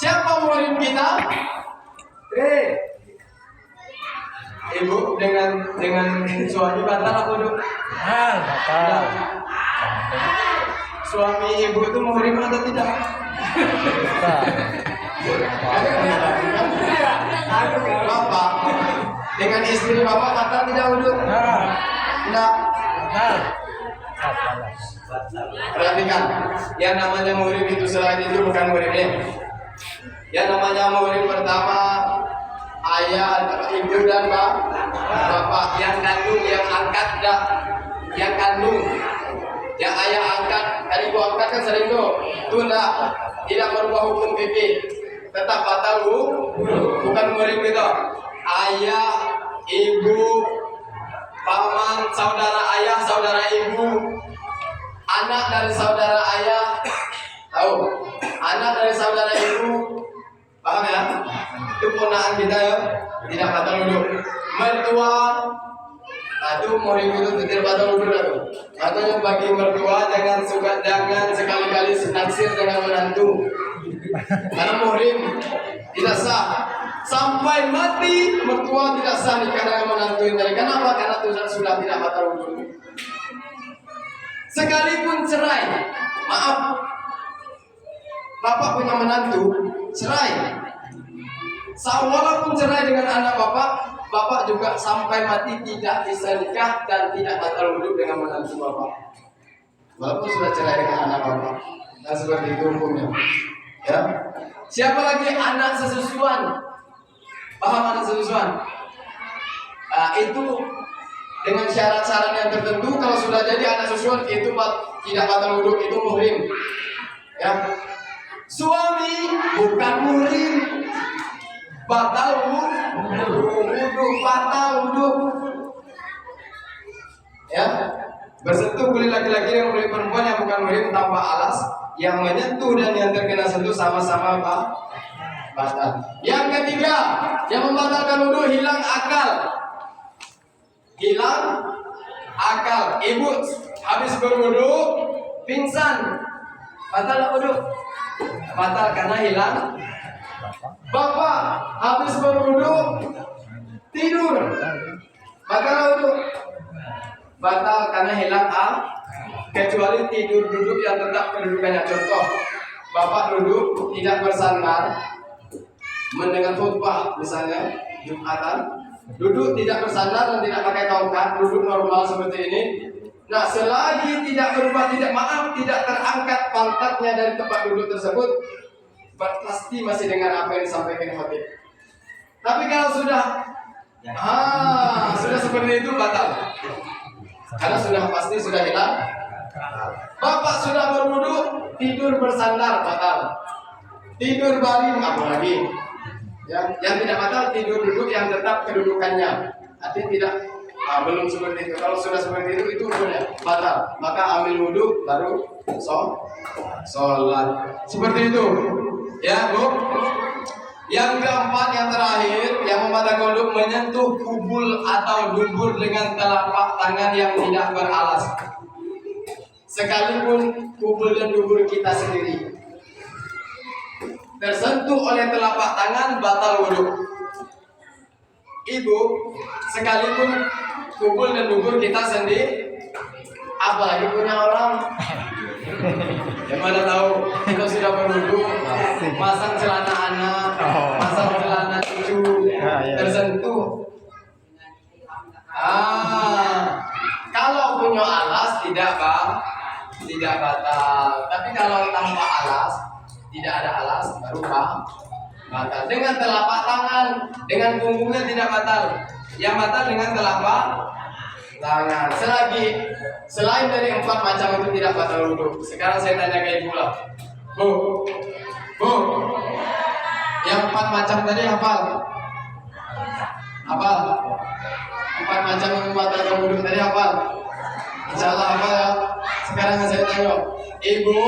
Siapa muhrim kita? Ibu dengan suami batal apa wudhu? Batal. Suami ibu itu muhrim atau tidak? Bapak dengan istri bapak batal tidak wudhu? Tidak. Perhatikan, yang namanya muhrim itu selain itu bukan muhrimnya. Yang namanya muhrim pertama, ayah, ibu dan bapak, yang kandung, yang angkat dah, yang kandung, yang ayah angkat, dan ibu angkat kan sering tuh, itu tidak merubah hukum fikih, tetap batal bukan muhrim itu. Ayah, ibu, paman, saudara ayah, saudara ibu, anak dari saudara ayah, tahu, anak dari saudara ibu, paham ya? itu ponaan kita ya, tidak batal wudhu. Mertua, itu muhrim itu tidak batal wudhu itu. Makanya bagi mertua jangan sekali-kali naksir dengan menantu, karena muhrim tidak sah. Sampai mati mertua tidak sah nikah dengan menantu ini. Kenapa? Karena sudah tidak batal wudhu. Sekalipun cerai, maaf, bapak punya menantu, cerai. Walaupun cerai dengan anak bapak, bapak juga sampai mati tidak bisa nikah dan tidak batal wudhu dengan menantu bapak. Walaupun sudah cerai dengan anak bapak. Nah seperti itu hukumnya. Ya. Siapa lagi anak sesusuan? Paham anak sesusuan? Itu dengan syarat-syarat yang tertentu. Kalau sudah jadi anak sesusuan itu tidak batal wudhu, itu muhrim. Ya. Suami bukan muhrim, batal wudhu, batal wudhu. Ya, bersentuh kulit laki-laki dan kulit perempuan yang bukan muhrim tanpa alas, yang menyentuh dan yang terkena sentuh sama-sama batal. Yang ketiga, yang membatalkan wudhu, hilang akal. Hilang akal. Ibu habis berwudhu pingsan, batal wudhu. Batal karena hilang. Bapak habis berwudhu tidur, batal wudhu. Batal karena hilang kecuali tidur duduk yang tetap kedudukannya. Contoh, bapak duduk tidak bersandar mendengar khutbah, misalnya Jumatan, duduk tidak bersandar dan tidak pakai tongkat, duduk normal seperti ini. Nah, selagi tidak berubah, tidak terangkat pantatnya dari tempat duduk tersebut, pasti masih dengar apa yang disampaikan khatib. Tapi kalau sudah seperti itu batal, karena sudah hilang. Bapak sudah berwudu, tidur bersandar, batal. Tidur baring apalagi. Yang tidak batal tidur duduk yang tetap kedudukannya. Artinya tidak belum seperti itu. Kalau sudah seperti itu hukumnya batal. Maka ambil wudhu baru sholat. Seperti itu. Ya, Bu. Yang keempat, yang terakhir, yang membatalkan wudhu, menyentuh kubul atau dubur dengan telapak tangan yang tidak beralas. Sekalipun kubul dan dubur kita sendiri tersentuh oleh telapak tangan, batal wudhu. Ibu, sekalipun kubul dan dubur kita sendiri, apalagi punya orang. Yang mana tahu kita sudah berwudhu, pasang celana anak, pasang celana cucu, tersentuh. Kalau punya alas tidak batal. Tapi kalau tanpa alas, tidak ada alas, baru batal. Dengan telapak tangan, dengan punggungnya tidak batal. Yang batal dengan telapak tangan. Selain dari 4 macam itu tidak batal wudhu. Sekarang saya tanya ke ibu lah, Bu, yang 4 macam tadi hafal? 4 macam yang membatalkan wudhu tadi hafal? Insyaallah hafal ya. Sekarang saya tanya, ibu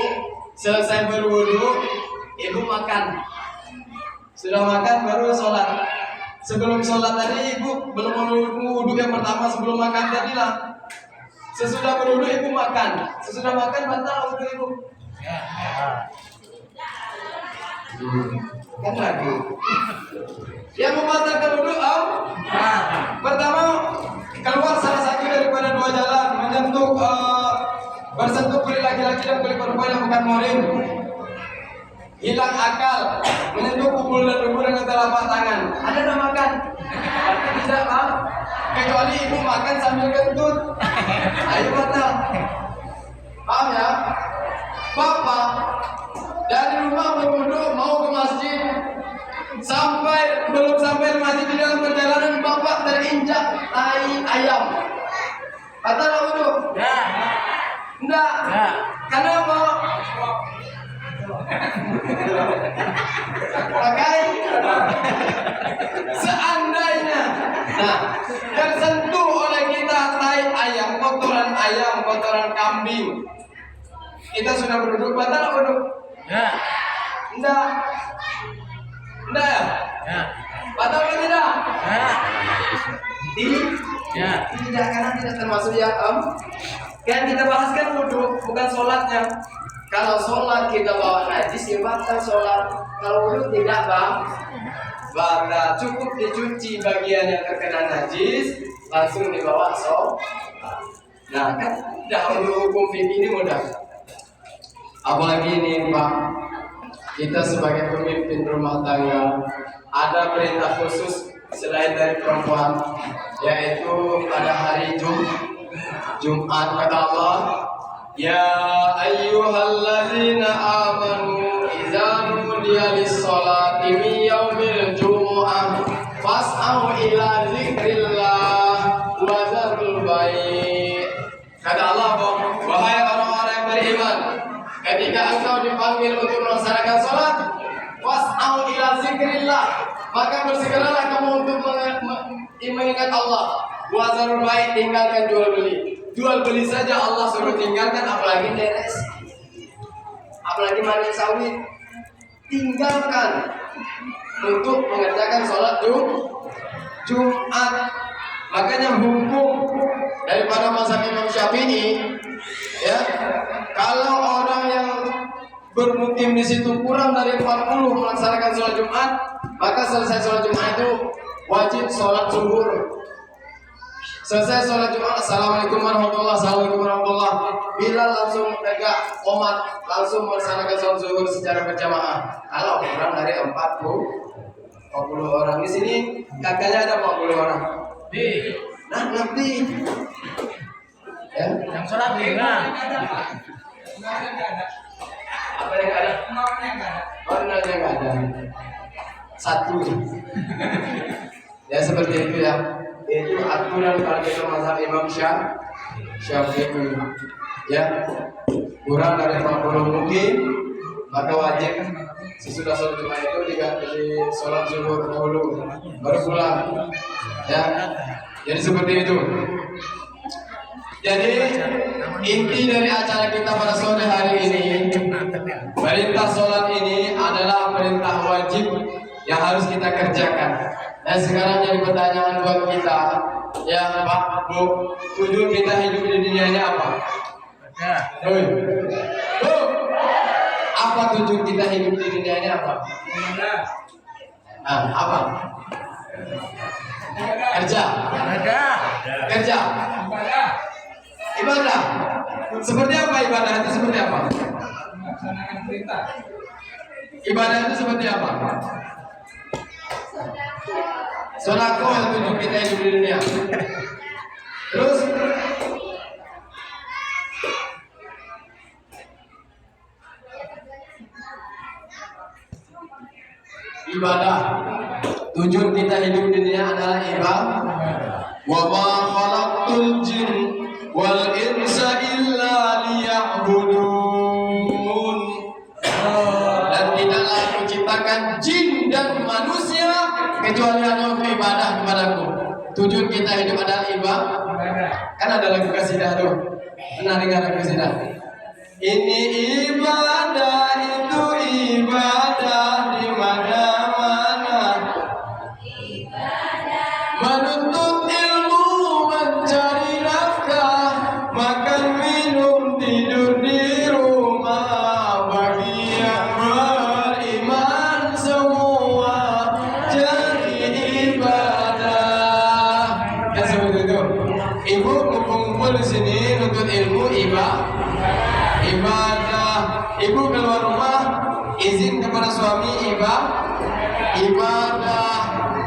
selesai berwudhu, ibu makan. Sudah makan baru sholat. Sebelum sholat tadi ibu belum wudhu yang pertama sebelum makan tadi lah. Sesudah berwudhu ibu makan. Sesudah makan batal wudhu ibu. Kan lagi. Yang membatalkan wudhu pertama, keluar salah satu daripada 2 jalan, menyentuh bersentuh kulit laki-laki dan kulit perempuan yang bukan muhrim. Hilang akal, menyentuh kubul dan dubur dengan telapak tangan. Ada tak makan? Berarti tidak, kecuali ibu makan sambil kentut. Ayo batal. Paham ya? Bapak dari rumah berwudhu mau ke masjid, belum sampai masjid, di dalam perjalanan bapak terinjak tai ayam. Batal wudhu? Enggak. Kenapa? Pakai seandainya tersentuh oleh kita tai ayam, kotoran kambing, kita sudah berduduk, batal wudhu? Enggak ya? Batal atau tidak? Ya. Ya. Tidak, karena tidak termasuk yang kan kita bahas kan wudhu, bukan sholatnya. Kalau sholat kita bawa najis, ya batal sholat. Kalau wudhu tidak bang, batal. Cukup dicuci bagian yang terkena najis, langsung dibawa sholat. Nah kan, dahulu hukum fikih ini mudah. Apalagi ini Pak, kita sebagai pemimpin rumah tangga ada perintah khusus selain dari perempuan, yaitu pada hari Jumat kata Allah, ya ayyuhalladzina amanu idza nudiya lis-sholati min yaumil jumu'ah fas'au ila dzikrillah wa dzarul bai'. Kata Allah, wahai orang-orang yang beriman, ketika engkau dipanggil untuk melaksanakan sholat, was'au ila zikrillah, maka bersegeralah kamu untuk mengingat Allah. Wazarul bai', tinggalkan jual beli. Jual beli saja Allah suruh tinggalkan, apalagi beres, apalagi manis sawit. Tinggalkan untuk mengerjakan sholat Jumat. Makanya hukum daripada mazhab Imam Syafi'i, ya, kalau orang yang bermukim di situ kurang dari 40 melaksanakan sholat Jumat, maka selesai sholat Jumat itu wajib sholat zuhur. Selesai sholat Jumat, assalamualaikum warahmatullahi wabarakatuh. Bilal langsung tegak qomat, langsung melaksanakan sholat zuhur secara berjamaah. Kalau kurang dari 40 orang di sini, kakaknya ada 40 orang. Nah, Nabi, ya, Yang sholat lima. apa yang ada? Warnanya nggak ada. Satu. Ya seperti itu ya. Itu aturan pada mazhab Imam Syafi'i. Ya, kurang dari 40 mungkin, maka wajib sesudah sholat Jumat itu diganti sholat zuhur dahulu, baru pulang. Ya, jadi seperti itu. Jadi inti dari acara kita pada sore hari ini, perintah sholat ini adalah perintah wajib yang harus kita kerjakan. Dan sekarang jadi pertanyaan buat kita, ya Pak, Bu, tujuan kita hidup di dunia ini apa? Ya. Bu, apa tujuan kita hidup di dunia ini apa? Nah, apa? Kerja. Kerja. Ibadah. Seperti apa ibadah itu? Seperti apa? Melaksanakan perintah. Ibadah itu seperti apa? Sedekah yang tujuan kita hidup di dunia. Terus ibadah. Tujuan kita hidup di dunia adalah ibadah. Wa ma khalaqtul jin wal insa illa liya'budun. Dan tidaklah aku ciptakan jin dan manusia kecuali hanya untuk ibadah kepadaku. Tujuan kita hidup adalah ibadah. Kan ada lagu kasidah tuh. Pernah dengar lagu kasidah? Ini ibadah, itu ibadah di mana-mana. Menuntut ilmu, mencari nafkah, makan minum, tidur di rumah. Bagi yang beriman semua jadi ibadah. Ya seperti itu. Ibu ngumpul di sini nuntut ilmu, ibadah. Ibu keluar rumah izin kepada suami, ibadah.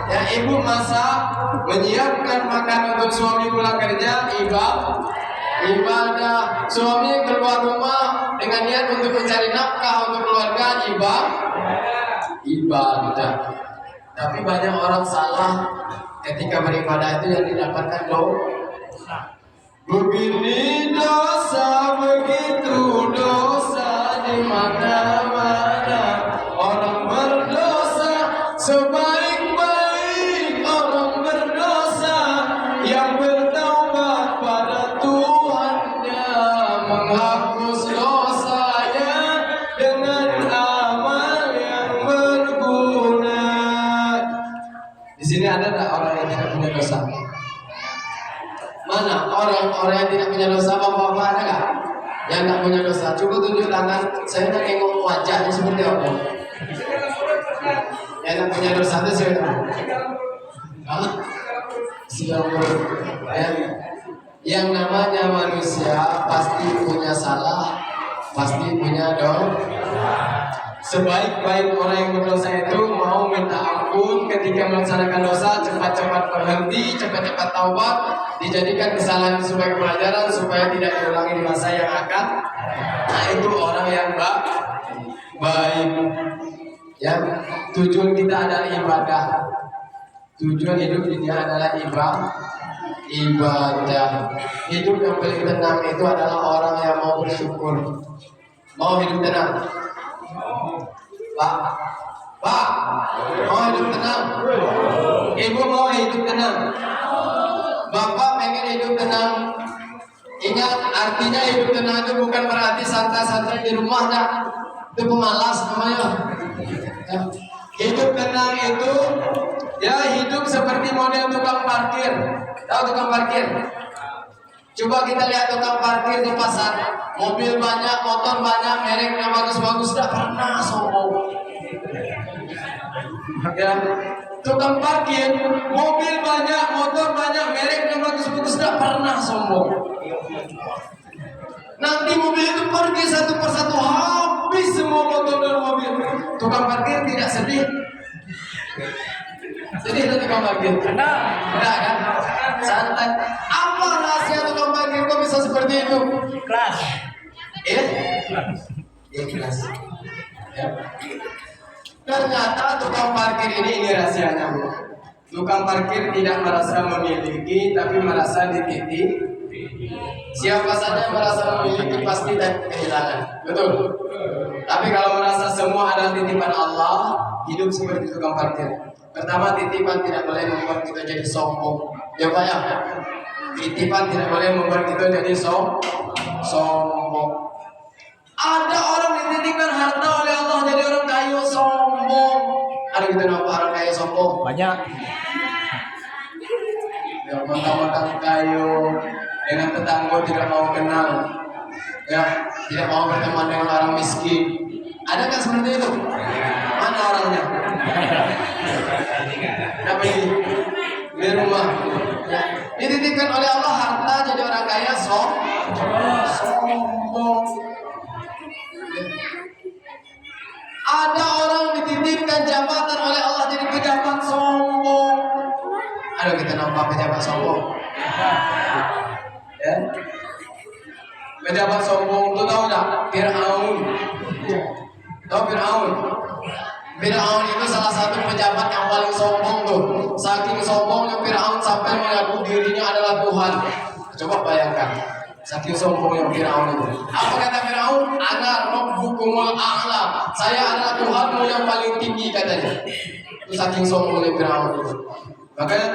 Ya, ibu masak, menyiapkan makanan untuk suami pulang kerja, ibadah. Suami keluar rumah dengan niat untuk mencari nafkah untuk keluarga, ibadah. Tapi banyak orang salah ketika beribadah itu yang didapatkan dosa. Begini dosa, begitu dosa di mana-mana. Orang berdosa sebaik-baik orang berdosa yang bertaubat pada Tuhannya, menghapus dosanya dengan amal yang berguna. Mana orang-orang yang tidak punya dosa, bapak-bapak ada nggak? Yang nggak punya dosa, coba tunjuk tangan. Saya nak tengok wajahnya seperti apa. Yang nggak punya dosa itu siapa? Siapa? Yang namanya manusia pasti punya salah, pasti punya dosa. Sebaik-baik orang yang berdosa itu mau minta ampun ketika melaksanakan dosa, cepat-cepat berhenti, cepat-cepat taubat, dijadikan kesalahan sebagai pelajaran supaya tidak diulangi di masa yang akan. Nah, itu orang yang baik. Ya, tujuan kita adalah ibadah. Tujuan hidup ini adalah ibadah. Hidup yang paling tenang itu adalah orang yang mau bersyukur. Mau hidup tenang. Pak, mau hidup tenang? Ibu mau hidup tenang? Bapak pengen hidup tenang? Ingat, artinya hidup tenang itu bukan berarti santai-santai di rumah, dah. Itu pemalas namanya. Ya. Hidup tenang itu ya hidup seperti model tukang parkir. Tahu tukang parkir? Coba kita lihat tukang parkir di pasar. Mobil banyak, motor banyak, mereknya bagus-bagus, tidak pernah sombong. Ya, tukang parkir, mobil banyak, motor banyak, mereknya bagus-bagus, tidak pernah sombong. Nanti mobil itu pergi satu persatu, habis semua motor dan mobil. Tukang parkir tidak sedih. Sedih itu tukang parkir? Enggak kan? Santai. Apa rahasia tukang parkir kok bisa seperti itu? Kelas. Ikhlas. Ya. Ternyata tukang parkir ini rahasianya, Bu. Tukang parkir tidak merasa memiliki, tapi merasa dititip. Siapa saja merasa memiliki pasti dan kehilangan. Betul. Tapi kalau merasa semua adalah titipan Allah, hidup seperti tukang parkir. Pertama, titipan tidak boleh membuat kita jadi sombong. Ya Pak ya. Titipan tidak boleh membuat kita jadi sombong. Ada orang dititipkan harta oleh Allah jadi orang kaya sombong. Ada kita nampak orang kaya sombong? Banyak. Ya, mentang-mentang kaya dengan tetangga tidak mau kenal. Ya, tidak mau berteman dengan orang miskin. Ada kan seperti itu? Mana orangnya? Apa ini? Di rumah. Ya. Dititipkan oleh Allah harta jadi orang kaya sombong. Ada orang dititipkan jabatan oleh Allah jadi pejabat sombong. Ada kita nampak pejabat sombong. Ya. Pejabat sombong itu tahu tak? Fir'aun. Tahu Fir'aun? Fir'aun itu salah satu pejabat yang paling sombong tuh. Saking sombongnya Fir'aun sampai mengaku dirinya adalah Tuhan. Coba bayangkan. Saking sombongnya Fir'aun itu. Apa kata Fir'aun? Ana rabbukumul a'la. Saya adalah Tuhanmu yang paling tinggi katanya. Itu saking sombongnya Fir'aun itu. Makanya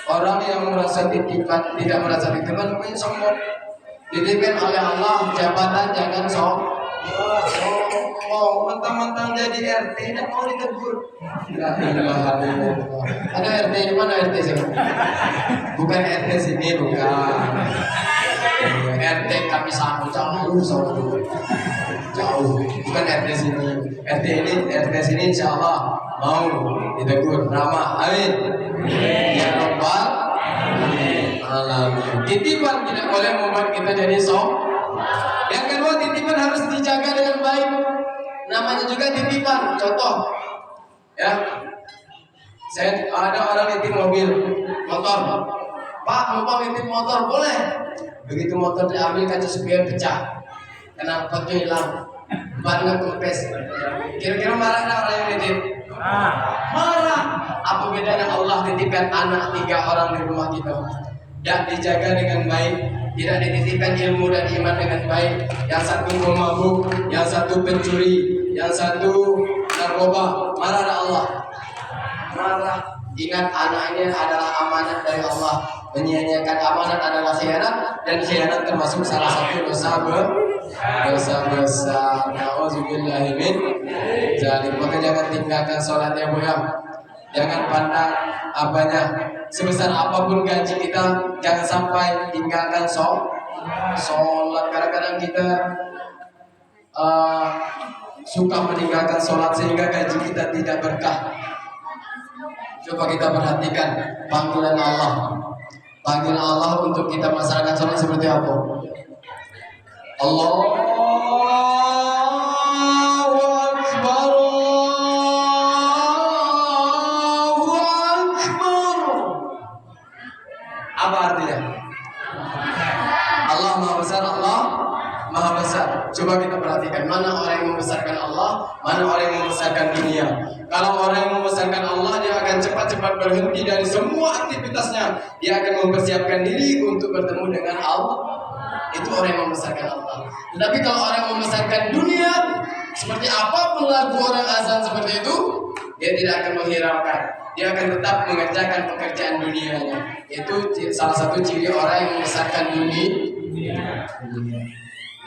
orang yang merasa titipan, tidak merasa titipan namanya sombong. Dititipkan oleh Allah jabatan jangan sombong. Mentang-mentang jadi RT tidak mau ditegur. Ada RT di mana RT sini? Bukan RT sini, bukan. RT kami sama jauh, bukan RT sini. RT sini insya Allah mau ditegur, ramah, amin. Ya Rabbal alamin. Titipan tidak boleh membuat kita jadi sombong. Yang kedua, titipan harus dijaga dengan baik. Namanya juga titipan. Contoh, ya, saya ada orang nitip mobil, motor. Pak, lupa nitip motor, boleh. Begitu motor diambil kaca spion pecah, knalpotnya hilang, ban kempes. Kira-kira marah nggak orang yang nitip? Marah. Apa bedanya Allah titipkan anak 3 orang di rumah kita? Dan dijaga dengan baik, tidak dititipkan ilmu dan iman dengan baik. Yang satu pemabuk, yang satu pencuri, yang satu narkoba. Marah Allah. Marah. Ingat anaknya adalah amanat dari Allah. Menyia-nyiakan amanat adalah khianat, dan khianat termasuk salah satu dosa besar. Nauzubillahi min dzalik. Maka jangan tinggalkan sholat ya Bu ya. Jangan pandang apanya. sebesar apapun gaji kita, jangan sampai tinggalkan sholat. Kadang-kadang kita suka meninggalkan sholat sehingga gaji kita tidak berkah. Coba kita perhatikan panggilan Allah. Panggilan Allah untuk kita melaksanakan sholat seperti apa? Allahu Akbar, Allahu Akbar. Apa artinya? Allah Maha Besar, Allah Maha Besar. Coba kita perhatikan mana orang yang membesarkan Allah, mana orang yang membesarkan dunia. Kalau orang yang membesarkan Allah, dia akan cepat-cepat berhenti dari semua aktivitasnya. Dia akan mempersiapkan diri untuk bertemu dengan Allah. Itu orang yang membesarkan Allah. Tetapi kalau orang yang membesarkan dunia, seperti apapun lagu orang azan seperti itu, dia tidak akan menghiraukan. Dia akan tetap mengerjakan pekerjaan dunianya. Itu salah satu ciri orang yang membesarkan dunia.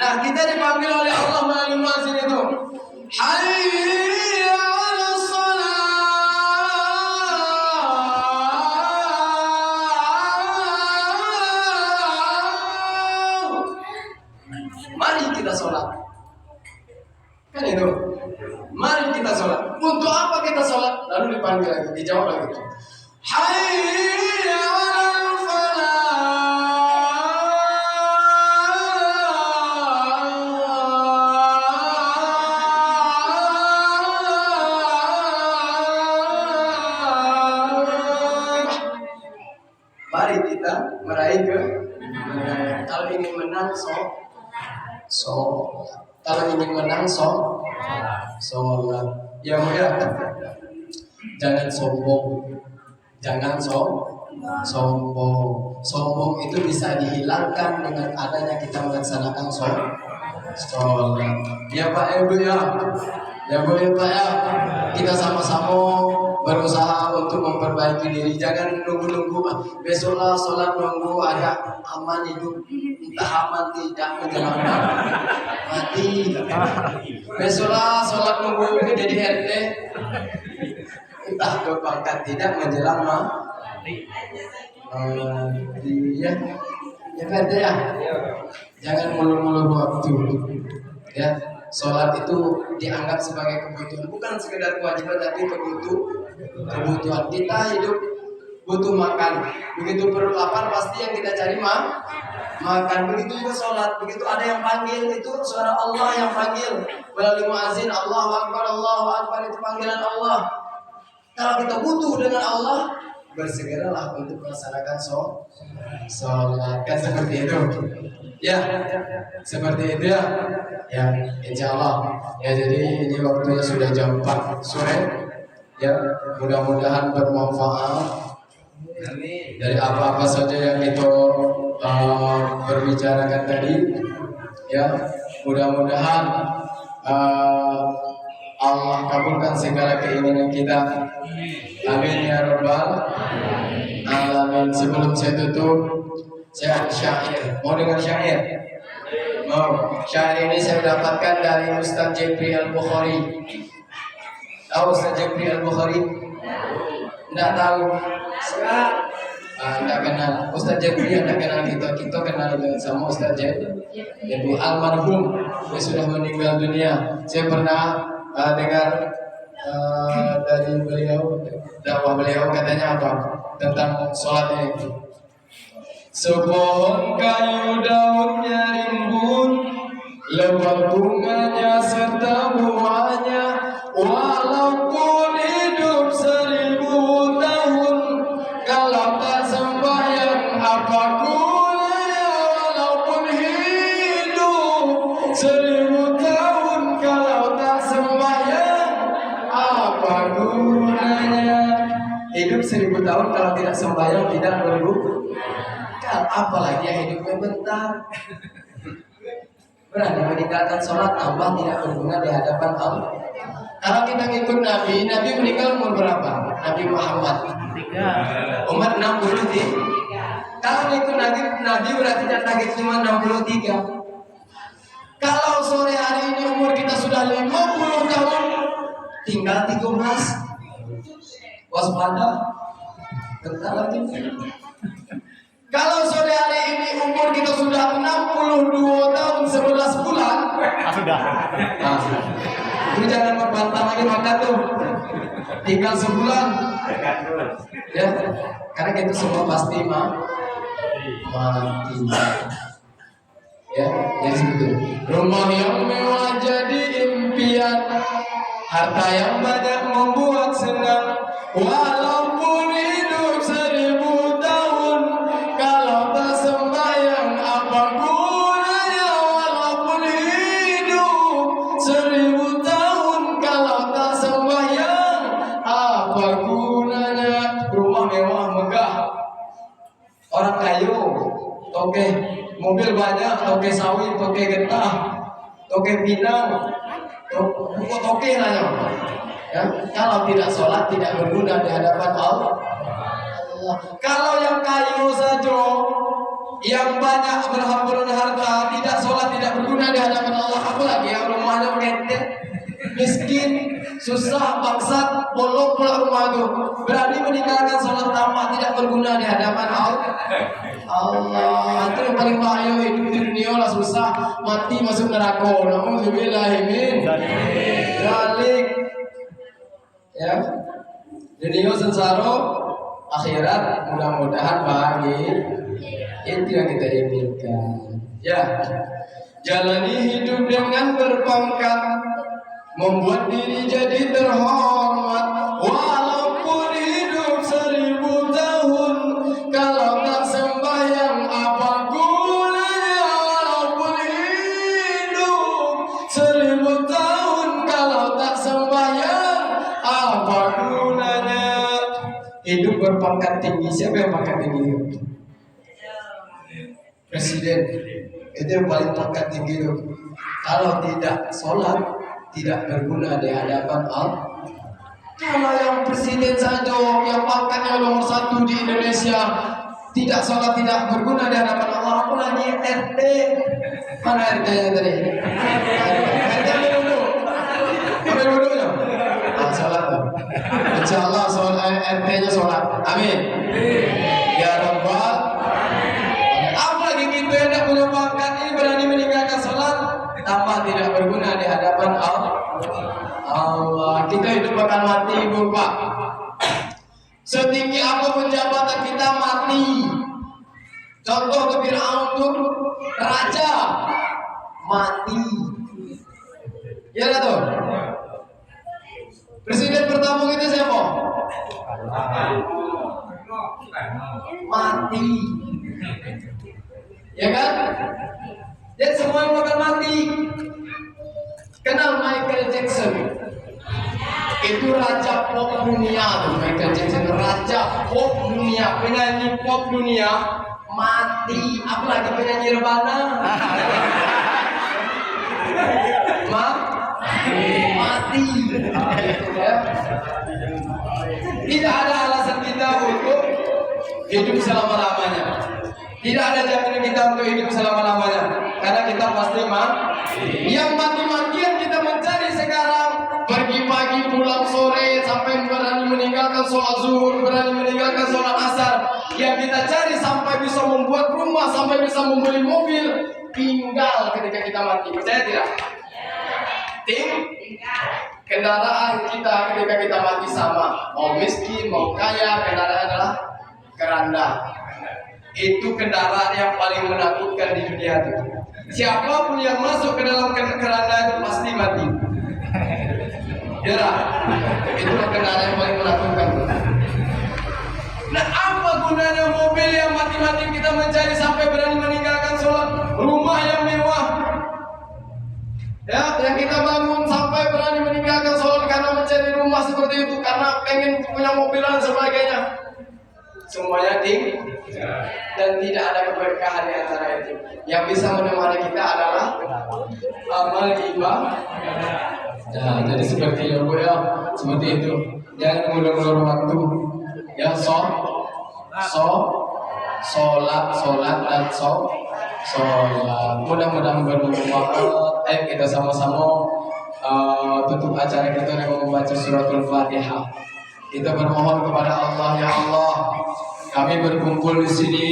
Nah, kita dipanggil oleh Allah melalui muadzin itu. Hayya 'alas shalah. Mari kita sholat. Kan itu. Mari kita sholat. Untuk apa kita sholat? Lalu dipanggil lagi, dijawab lagi. Hayya 'alal falah. Mari kita meraih kemenangan. Kalau ingin menang, kalau ingin menang, sholat. Ya mudah. Jangan sombong. Jangan sombong. Sombong itu bisa dihilangkan dengan adanya kita melaksanakan sholat. Ya Pak Ibu ya. Ya Bu ya Pak ya. Kita sama-sama berusaha untuk memperbaiki diri. Jangan nunggu-nunggu besoklah sholat, nunggu ada aman hidup, entah aman tidak menjelang mati. Besoklah sholat, nunggu jadi RT, entah berpangkat tidak menjelang mati. Ya RT ya. Jangan mulur-mulur waktu. Ya. Sholat itu dianggap sebagai kebutuhan, bukan sekedar kewajiban, tapi kebutuhan. Kita hidup butuh makan. Begitu perut lapar, pasti yang kita cari makan. Begitu juga sholat. Begitu ada yang panggil, itu suara Allah yang panggil melalui muadzin. Allahu Akbar, Allahu Akbar, itu panggilan Allah. Kalau kita butuh dengan Allah, bersegeralah untuk melaksanakan sholat. Kan seperti itu. Ya, seperti itu ya. Ya, insya Allah. Ya, jadi ini waktunya sudah jam 4 sore. Ya, mudah-mudahan bermanfaat dari apa-apa saja yang kita berbicarakan tadi. Ya, mudah-mudahan Allah kabulkan segala keinginan kita. Amin ya rabbal alamin. Sebelum saya tutup, saya ada syair. Mau dengar syair? Mau. Syair ini saya dapatkan dari Ustaz Jeffrey Al-Bukhari. Tahu Ustaz Jeffrey Al-Bukhari? Tidak tahu. Tidak kenal. Ustaz Jeffrey tidak kenal kita. Kita kenal dengan sama Ustaz Jeffrey almarhum. Dia sudah meninggal dunia. Saya pernah dengar dari beliau, dakwah beliau, katanya apa tentang sholat ini. Sepohon kayu daunnya rimbun, lebat bunganya serta buahnya, walaupun hidup 1000 tahun, kalau tak sembahyang apa gunanya? Walaupun hidup 1000 tahun, kalau tak sembahyang apa gunanya? Hidup 1000 tahun kalau tidak sembahyang tidak berguna. Apalagi yang hidupnya bentar. Berani meninggalkan sholat, tambah tidak berguna di hadapan Allah. Kalau kita ngikut Nabi meninggal umur berapa? Nabi Muhammad umur 63. Kalau ngikut Nabi berarti datang cuma 63. Kalau sore hari ini umur kita sudah 50 tahun, tinggal 13. Waspada. Bentar lagi. Kalau sore hari ini umur kita sudah 62 tahun 11 bulan. Sudah. Nah, itu jangan membantah lagi makan tuh. Tinggal sebulan. Ya, karena kita semua pasti mati. Ya, jadi segitu. Rumah yang mewah jadi impian, harta yang banyak membuat senang. Walaupun hidup 1000 tahun, kalau tak sembahyang apa gunanya? Walaupun hidup 1000 tahun, kalau tak sembahyang apa gunanya? Rumah mewah megah, orang kayu, toke, mobil banyak, toke sawit, toke getah, toke pinang, toke nanya. Ya, kalau tidak sholat tidak berguna di hadapan Allah. Kalau yang kayu saja, yang banyak berhamburan harta, tidak sholat tidak berguna di hadapan Allah. Apalagi yang rumahnya mengente, miskin, susah, bangsat, bolong pula rumah itu, berani meninggalkan sholat tamat tidak berguna di hadapan Allah. Allah itu yang paling bahaya. Hidup di dunia lah susah, mati masuk neraka. Nauzubillahi min dzalik. Ya, dunia sengsara, akhirat mudah-mudahan bahagia. Itu yang kita inginkan. Ya, jalani hidup dengan berpangkat, membuat diri jadi terhormat. Walaupun hidup 1000 tahun, kalau tak sembahyang apa gunanya? Walaupun hidup 1000 tahun, kalau tak sembahyang apa gunanya? Hidup berpangkat tinggi. Siapa yang pangkat tinggi? Presiden. Itu yang paling pangkat tinggi itu. Kalau tidak sholat tidak berguna di hadapan Allah. Kalau yang presiden saja, yang pangkatnya nomor 1 di Indonesia, tidak sholat tidak berguna di hadapan Allah, apalagi RT. Mana RT-nya tadi? RT dulu. Ambil dulunya. Sholat. Insya Allah RT-nya sholat. Amin. Ya Rabbal. Apalagi kita yang tidak punya pangkat ini berani meninggalkan sholat, tambah tidak berguna di hadapan Allah. Kita hidup akan mati, Ibu Pak. Setinggi apapun jabatan kita mati. Contoh ke Fir'aun itu raja mati. Ya lah tuh. Presiden pertama kita siapa? Mati. Ya kan? Dan semua yang akan mati. Kenal Michael Jackson? Itu raja pop dunia. Michael Jackson raja pop dunia, penyanyi pop dunia, mati. Apalagi penyanyi rebana. Mati. Ya. Tidak ada alasan kita untuk hidup selama-lamanya. Tidak ada jaminan kita untuk hidup selama-lamanya, karena kita pasti mati. Yang mati-matian kita mencari sekarang, pergi pagi pulang sore, sampai berani meninggalkan sholat zuhur, berani meninggalkan sholat asar. Yang kita cari sampai bisa membuat rumah, sampai bisa membeli mobil, tinggal ketika kita mati. Percaya tidak? Kendaraan kita ketika kita mati sama, mau miskin mau kaya, kendaraan adalah keranda. Itu kendaraan yang paling menakutkan di dunia itu. Siapapun yang masuk ke dalam keranda itu pasti mati. Ya, itu kendaraan yang paling menakutkan. Nah, apa gunanya mobil yang mati-mati kita mencari sampai berani meninggalkan sholat, rumah yang mewah, ya, yang kita bangun sampai berani meninggalkan sholat karena mencari rumah seperti itu, karena pengen punya mobil dan sebagainya. Semuanya tinggi dan tidak ada keberkahan di antara itu. Yang bisa menemani kita adalah amal ibadah. Nah, jadi seperti itu ya, seperti itu. Jangan ngulur-ngulur waktu. Ya, sholat dan sholat. Mudah-mudahan bermanfaat. Kita sama-sama tutup acara kita dengan membaca suratul Fatihah. Kita bermohon kepada Allah, ya Allah, kami berkumpul di sini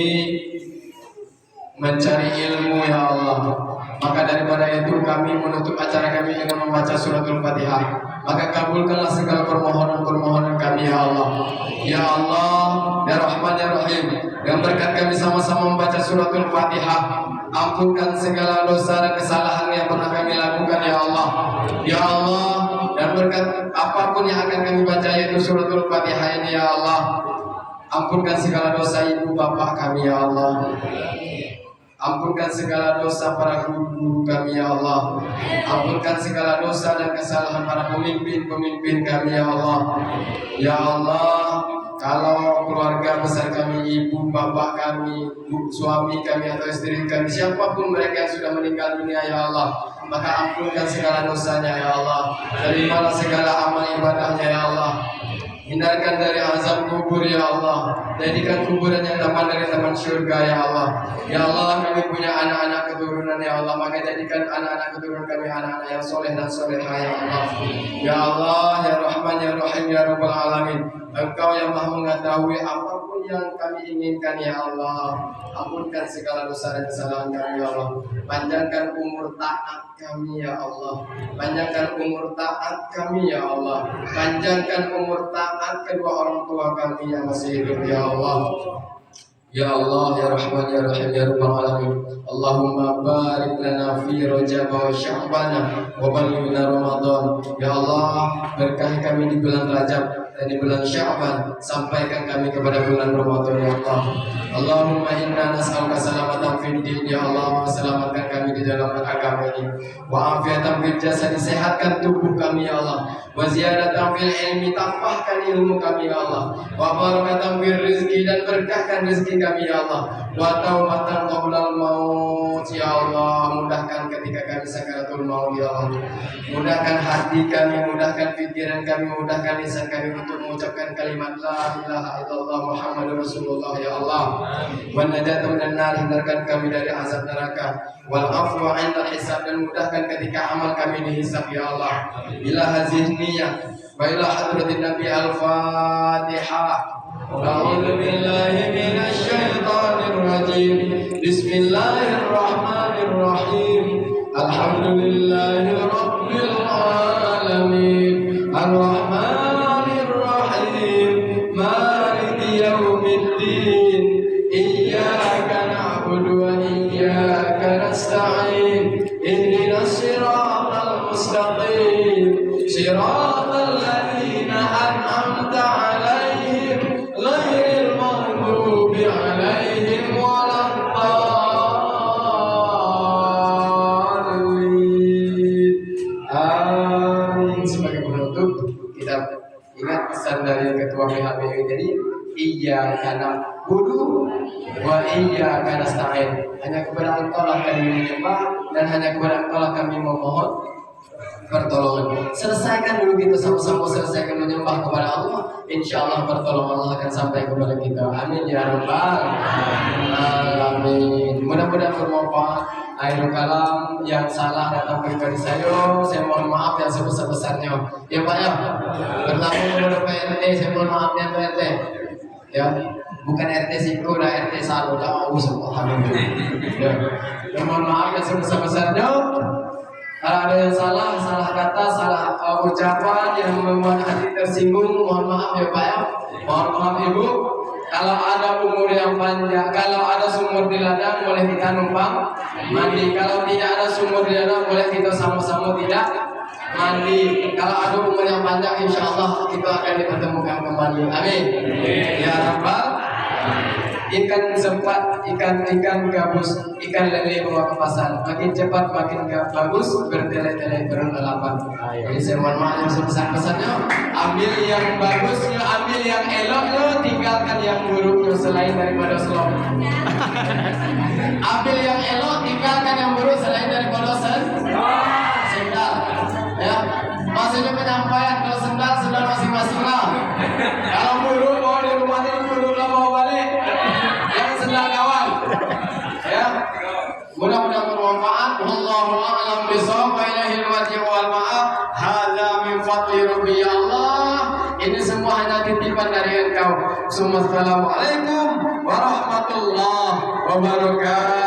mencari ilmu, ya Allah. Maka daripada itu kami menutup acara kami dengan membaca suratul Fatihah. Maka kabulkanlah segala permohonan-permohonan kami, ya Allah. Ya Allah, ya Rahman, ya Rahim, yang berkat kami sama-sama membaca suratul Fatihah, ampunkan segala dosa dan kesalahan yang pernah kami lakukan, ya Allah. Ya Allah, dan berkat apapun yang akan kami baca yaitu suratul Fatihah ini, ya Allah, ampunkan segala dosa ibu bapak kami, ya Allah. Ampunkan segala dosa para guru kami, ya Allah. Ampunkan segala dosa dan kesalahan para pemimpin-pemimpin kami, ya Allah. Ya Allah, kalau keluarga besar kami, ibu, bapak kami, suami kami atau istri kami, siapapun mereka yang sudah meninggal dunia, ya Allah, maka ampunkan segala dosanya, ya Allah. Terimalah segala amal ibadahnya, ya Allah. Hindarkan dari azab kubur, ya Allah. Jadikan kuburan yang taman dari taman surga, ya Allah. Ya Allah, kami punya anak-anak keturunan, ya Allah. Maka jadikan anak-anak keturunan kami anak-anak yang soleh dan soleha, ya Allah. Ya Allah, ya Rahman, ya Rahim, ya Rabbal Alamin. Engkau yang maha mengetahui apapun yang kami inginkan, ya Allah. Ampunkan segala dosa dan kesalahan kami, ya Allah. Panjangkan umur taat kami, ya Allah. Panjangkan umur taat kami, ya Allah. Panjangkan umur taat kedua orang tua kami yang masih hidup, ya Allah. Ya Allah, ya Rahman, ya Rahim, ya Rabbal Alamin. Allahumma barik lana fi Rajab wa Sya'ban wa ballighna Ramadan. Ya Allah, berkahi kami di bulan Rajab dan di bulan Sya'ban, sampaikan kami kepada bulan Ramadan, ya Allah. Allahumma inna nas'aluka salamatan fid din, ya Allah, selamatkan kami di dalam agama ini. Wa afiatan fil jasad, sehatkan tubuh kami, ya Allah. Wa ziyadatan fil ilmi, tambahkan ilmu kami, ya Allah. Wa barakatan fil rizki, dan berkahkan rezeki kami, ya Allah. Wa taubatan qablal maut, ya Allah. Mudahkan ketika kami sakaratul maut, ya Allah. Mudahkan hati kami, mudahkan pikiran kami, mudahkan lisan kami untuk mengucapkan kalimat la ilaha illallah Muhammadur Rasulullah, ya Allah. Wa najatan minan nar, hindarkan kami dari azab neraka. Wal afwa 'inda hisab, dan mudahkan ketika amal kami dihisab, ya Allah. Ila hazihi niyah wa ila hadratin Nabi al-Fatihah. A'udzu billahi minasy syaithanir rajim. Bismillahirrahmanirrahim. Alhamdulillahi rabbil alamin. Ar-Rahmanir Rahim. Maliki yaumiddin. Iyyaka na'budu wa iyyaka nasta'in. Ihdinas siratal mustaqim. Siratal ladzina an'amta 'alaihim ghairil maghdubi 'alaihim waladdallin. Amin. Sebagai penutup, kita ingat pesan dari Ketua PHBU tadi, iyyaka na'budu wa iyyaka nasta'in. Hanya kepada Engkau lah kami menyembah, dan hanya kepada Engkau lah kami memohon pertolongan. Selesaikan dulu kita sama-sama, selesaikan menyembah kepada Allah. Insya Allah pertolongan Allah akan sampai kepada kita. Amin ya Rabbal Alamin. Mudah-mudahan bermanfaat. Akhirul kalam yang salah datang pribadi saya mohon maaf yang sebesar-besarnya. Ya Pak ya. Pertama kepada PRT, saya mohon maafnya PRT. Ya, bukan RT Siko dan RT Salo, tak mau subhanallah. Ya, mohon maaf yang sebesar-besarnya. Kalau ada yang salah kata, salah ucapan yang membuat hati tersinggung, mohon maaf ya Pak ya. Mohon maaf Ibu. Kalau ada umur yang panjang, kalau ada sumur di ladang, boleh kita numpang mandi. Kalau tidak ada sumur di ladang, boleh kita sama-sama tidak mandi. Kalau ada umur yang panjang, insya Allah kita akan dipertemukan kembali. Amin. Ya Rabbal. Ikan sempat, ikan gabus, ikan lele bawa ke pasar. Makin cepat makin bagus, bertele-tele berlalapan. Jadi saya mohon maaf yang sebesar-besarnya. Ambil yang bagusnya, ambil yang eloknya, tinggalkan yang buruknya selain daripada selop. Ambil yang elok, tinggalkan yang buruk selain daripada sendal. Ya, maksudnya penyampaian. Kalau sendal masing-masing lah. Kalau buruk bawa di rumah ini, buruk lah bawa balik. Sendal kawan, ya. Mudah-mudahan bermanfaat. Wallahu a'lam bishawab. Wa ilahil marji' wal ma'ab. Hadza min fadli rabbi, ya Allah. Ini semua hanya Assalamualaikum warahmatullahi wabarakatuh.